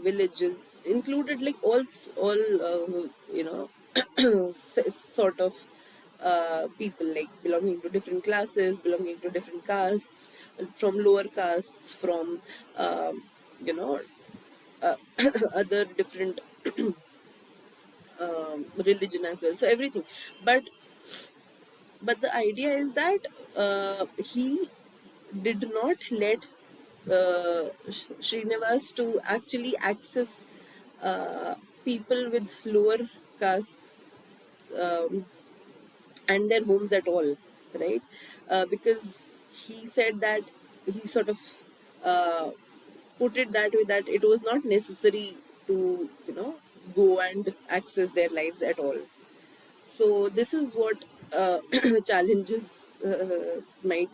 villages included like all sort of people, like belonging to different classes, belonging to different castes, from lower castes, from you know other different religion as well, so everything. But but the idea is that he did not let Srinivas to actually access people with lower caste um, and their homes at all, right? Because he said that he sort of uh, put it that way, that it was not necessary to go and access their lives at all. So this is what challenges might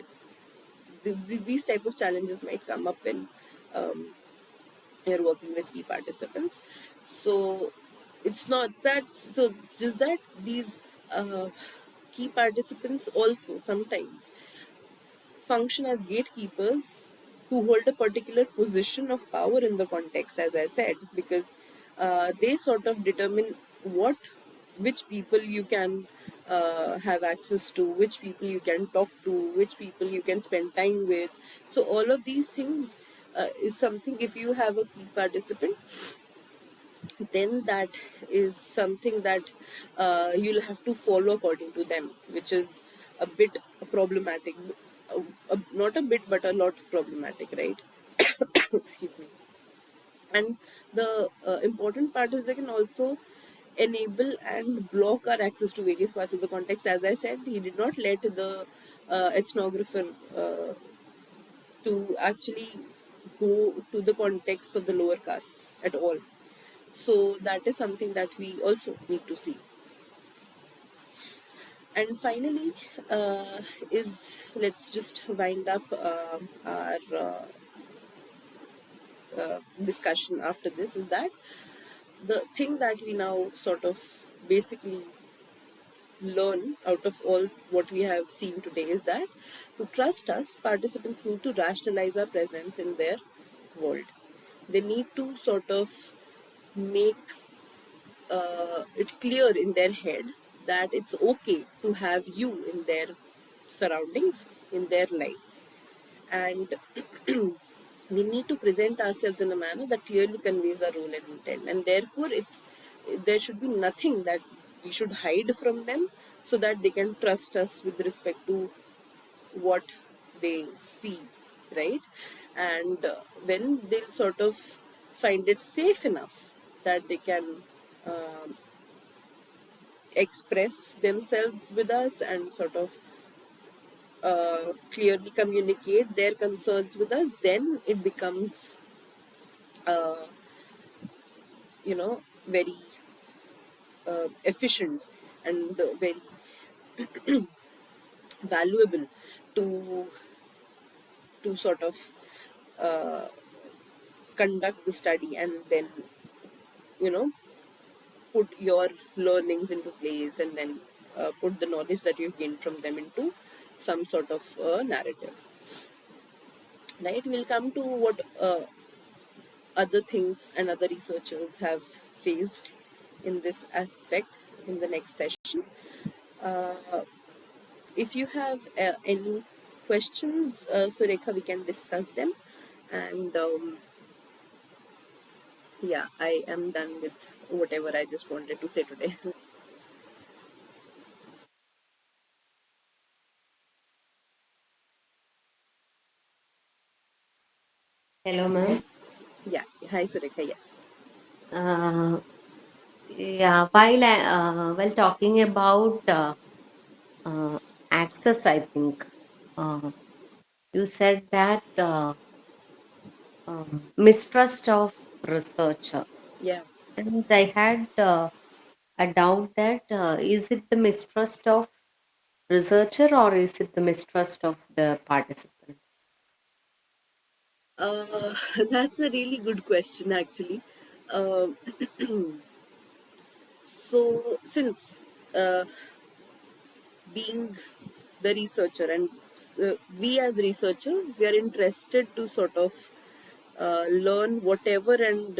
these type of challenges might come up when um, you're working with key participants. So it's not that, so just that these key participants also sometimes function as gatekeepers who hold a particular position of power in the context, as I said, because they sort of determine what which people you can have access to, which people you can talk to, which people you can spend time with. So all of these things is something, if you have a key participant, then that is something that you'll have to follow according to them, which is a bit problematic. Not a bit, but a lot problematic, right? Excuse me. And the important part is they can also enable and block our access to various parts of the context. As I said, he did not let the ethnographer to actually go to the context of the lower castes at all. So that is something that we also need to see. And finally, is let's just wind up our discussion after this, is that the thing that we now sort of basically learn out of all what we have seen today is that to trust us, participants need to rationalize our presence in their world. They need to sort of make it clear in their head that it's okay to have you in their surroundings, in their lives. And we need to present ourselves in a manner that clearly conveys our role and intent. And therefore, there should be nothing that we should hide from them, so that they can trust us with respect to what they see, right? And when they'll sort of find it safe enough that they can express themselves with us and sort of clearly communicate their concerns with us, then it becomes, uh, very efficient and very valuable to sort of conduct the study and then you know put your learnings into place and then put the knowledge that you've gained from them into some sort of narrative, right? We'll come to what other things and other researchers have faced in this aspect in the next session. If you have any questions, Surekha, we can discuss them. And yeah, I am done with whatever I just wanted to say today. Hello, ma'am. Yeah, hi Surekha, yes. Uh, yeah, while talking about access, I think uh, you said that mistrust of researcher, Yeah. and I had a doubt that is it the mistrust of researcher or is it the mistrust of the participant? Uh, that's a really good question, actually. Uh, so, since uh, being the researcher and we as researchers, we are interested to sort of learn whatever and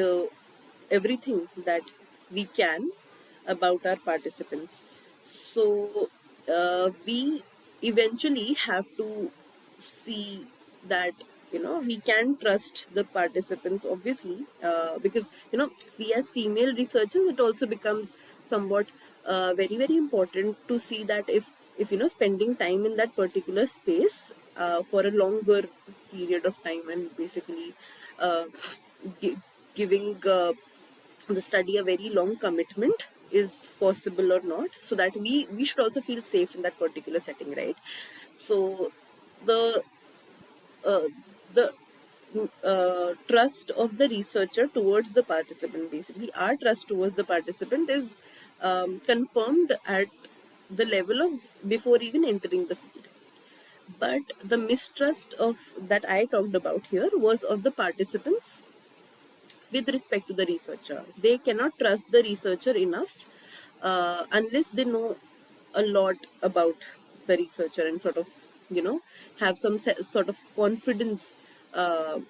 everything that we can about our participants. So we eventually have to see that we can trust the participants, obviously, because we as female researchers, it also becomes somewhat very very important to see that if spending time in that particular space for a longer period of time and basically uh, gi- giving the study a very long commitment is possible or not, so that we should also feel safe in that particular setting, right? So the uh, the trust of the researcher towards the participant, basically our trust towards the participant, is confirmed at the level of before even entering the field. But the mistrust of that I talked about here was of the participants with respect to the researcher. They cannot trust the researcher enough unless they know a lot about the researcher and sort of, you know, have some sort of confidence uh,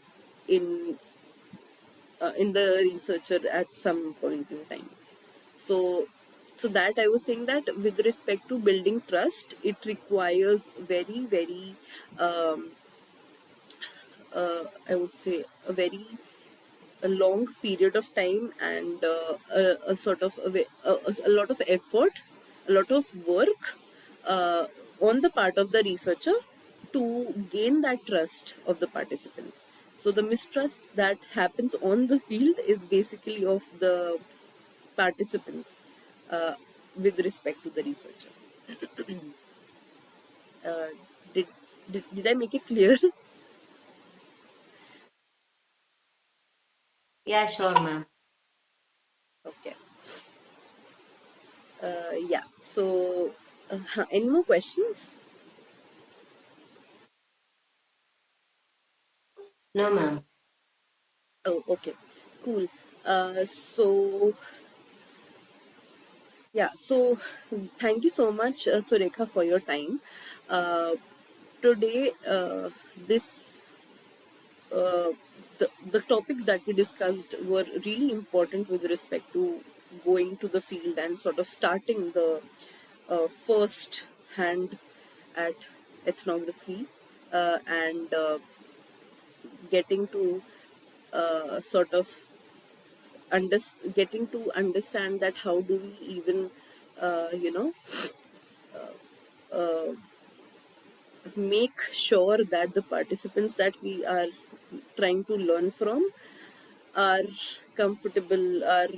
in in the researcher at some point in time. So, so that I was saying that with respect to building trust, it requires very, very, I would say, a long period of time and a sort of a lot of effort, a lot of work uh, on the part of the researcher to gain that trust of the participants. So the mistrust that happens on the field is basically of the participants uh, with respect to the researcher. Uh, did, did I make it clear? Yeah, sure, ma'am. Okay. Yeah. So, any more questions? No, ma'am. Oh, okay, cool. So yeah, so thank you so much, Surekha, for your time. Uh, Today, this the topics that we discussed were really important with respect to going to the field and sort of starting the first hand at ethnography and getting to sort of getting to understand that how do we even uh, you know make sure that the participants that we are trying to learn from are comfortable, are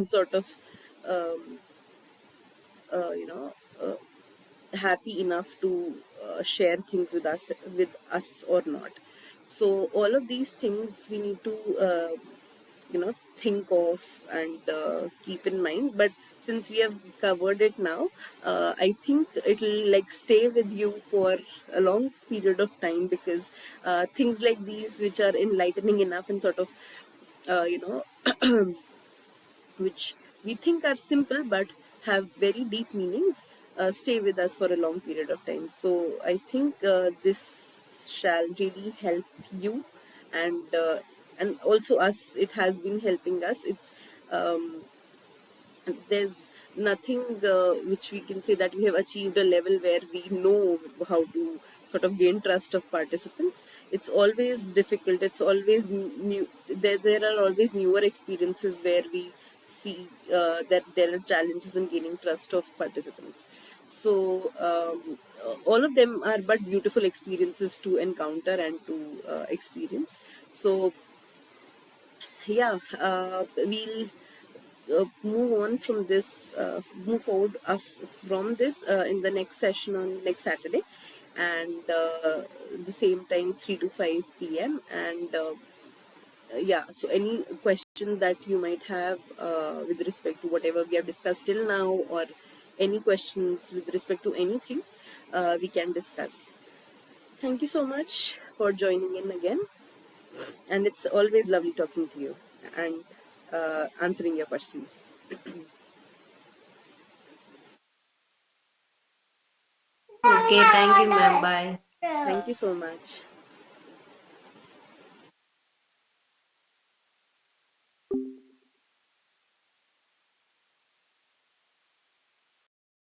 sort of happy enough to share things with us or not. So all of these things we need to think of and keep in mind. But since we have covered it now, I think it'll like stay with you for a long period of time, because things like these, which are enlightening enough and sort of you know which we think are simple but have very deep meanings, stay with us for a long period of time. So I think this shall really help you, and also us. It has been helping us. It's there's nothing which we can say that we have achieved a level where we know how to sort of gain trust of participants. It's always difficult. It's always new. There are always newer experiences where we see that there are challenges in gaining trust of participants. So all of them are but beautiful experiences to encounter and to experience. So yeah, we'll move forward from this in the next session on next Saturday, and the same time, 3 to 5 p.m. And yeah, so any question that you might have with respect to whatever we have discussed till now, or any questions with respect to anything, we can discuss. Thank you so much for joining in again, and it's always lovely talking to you and answering your questions. Okay, thank you, ma'am. Bye. Thank you so much.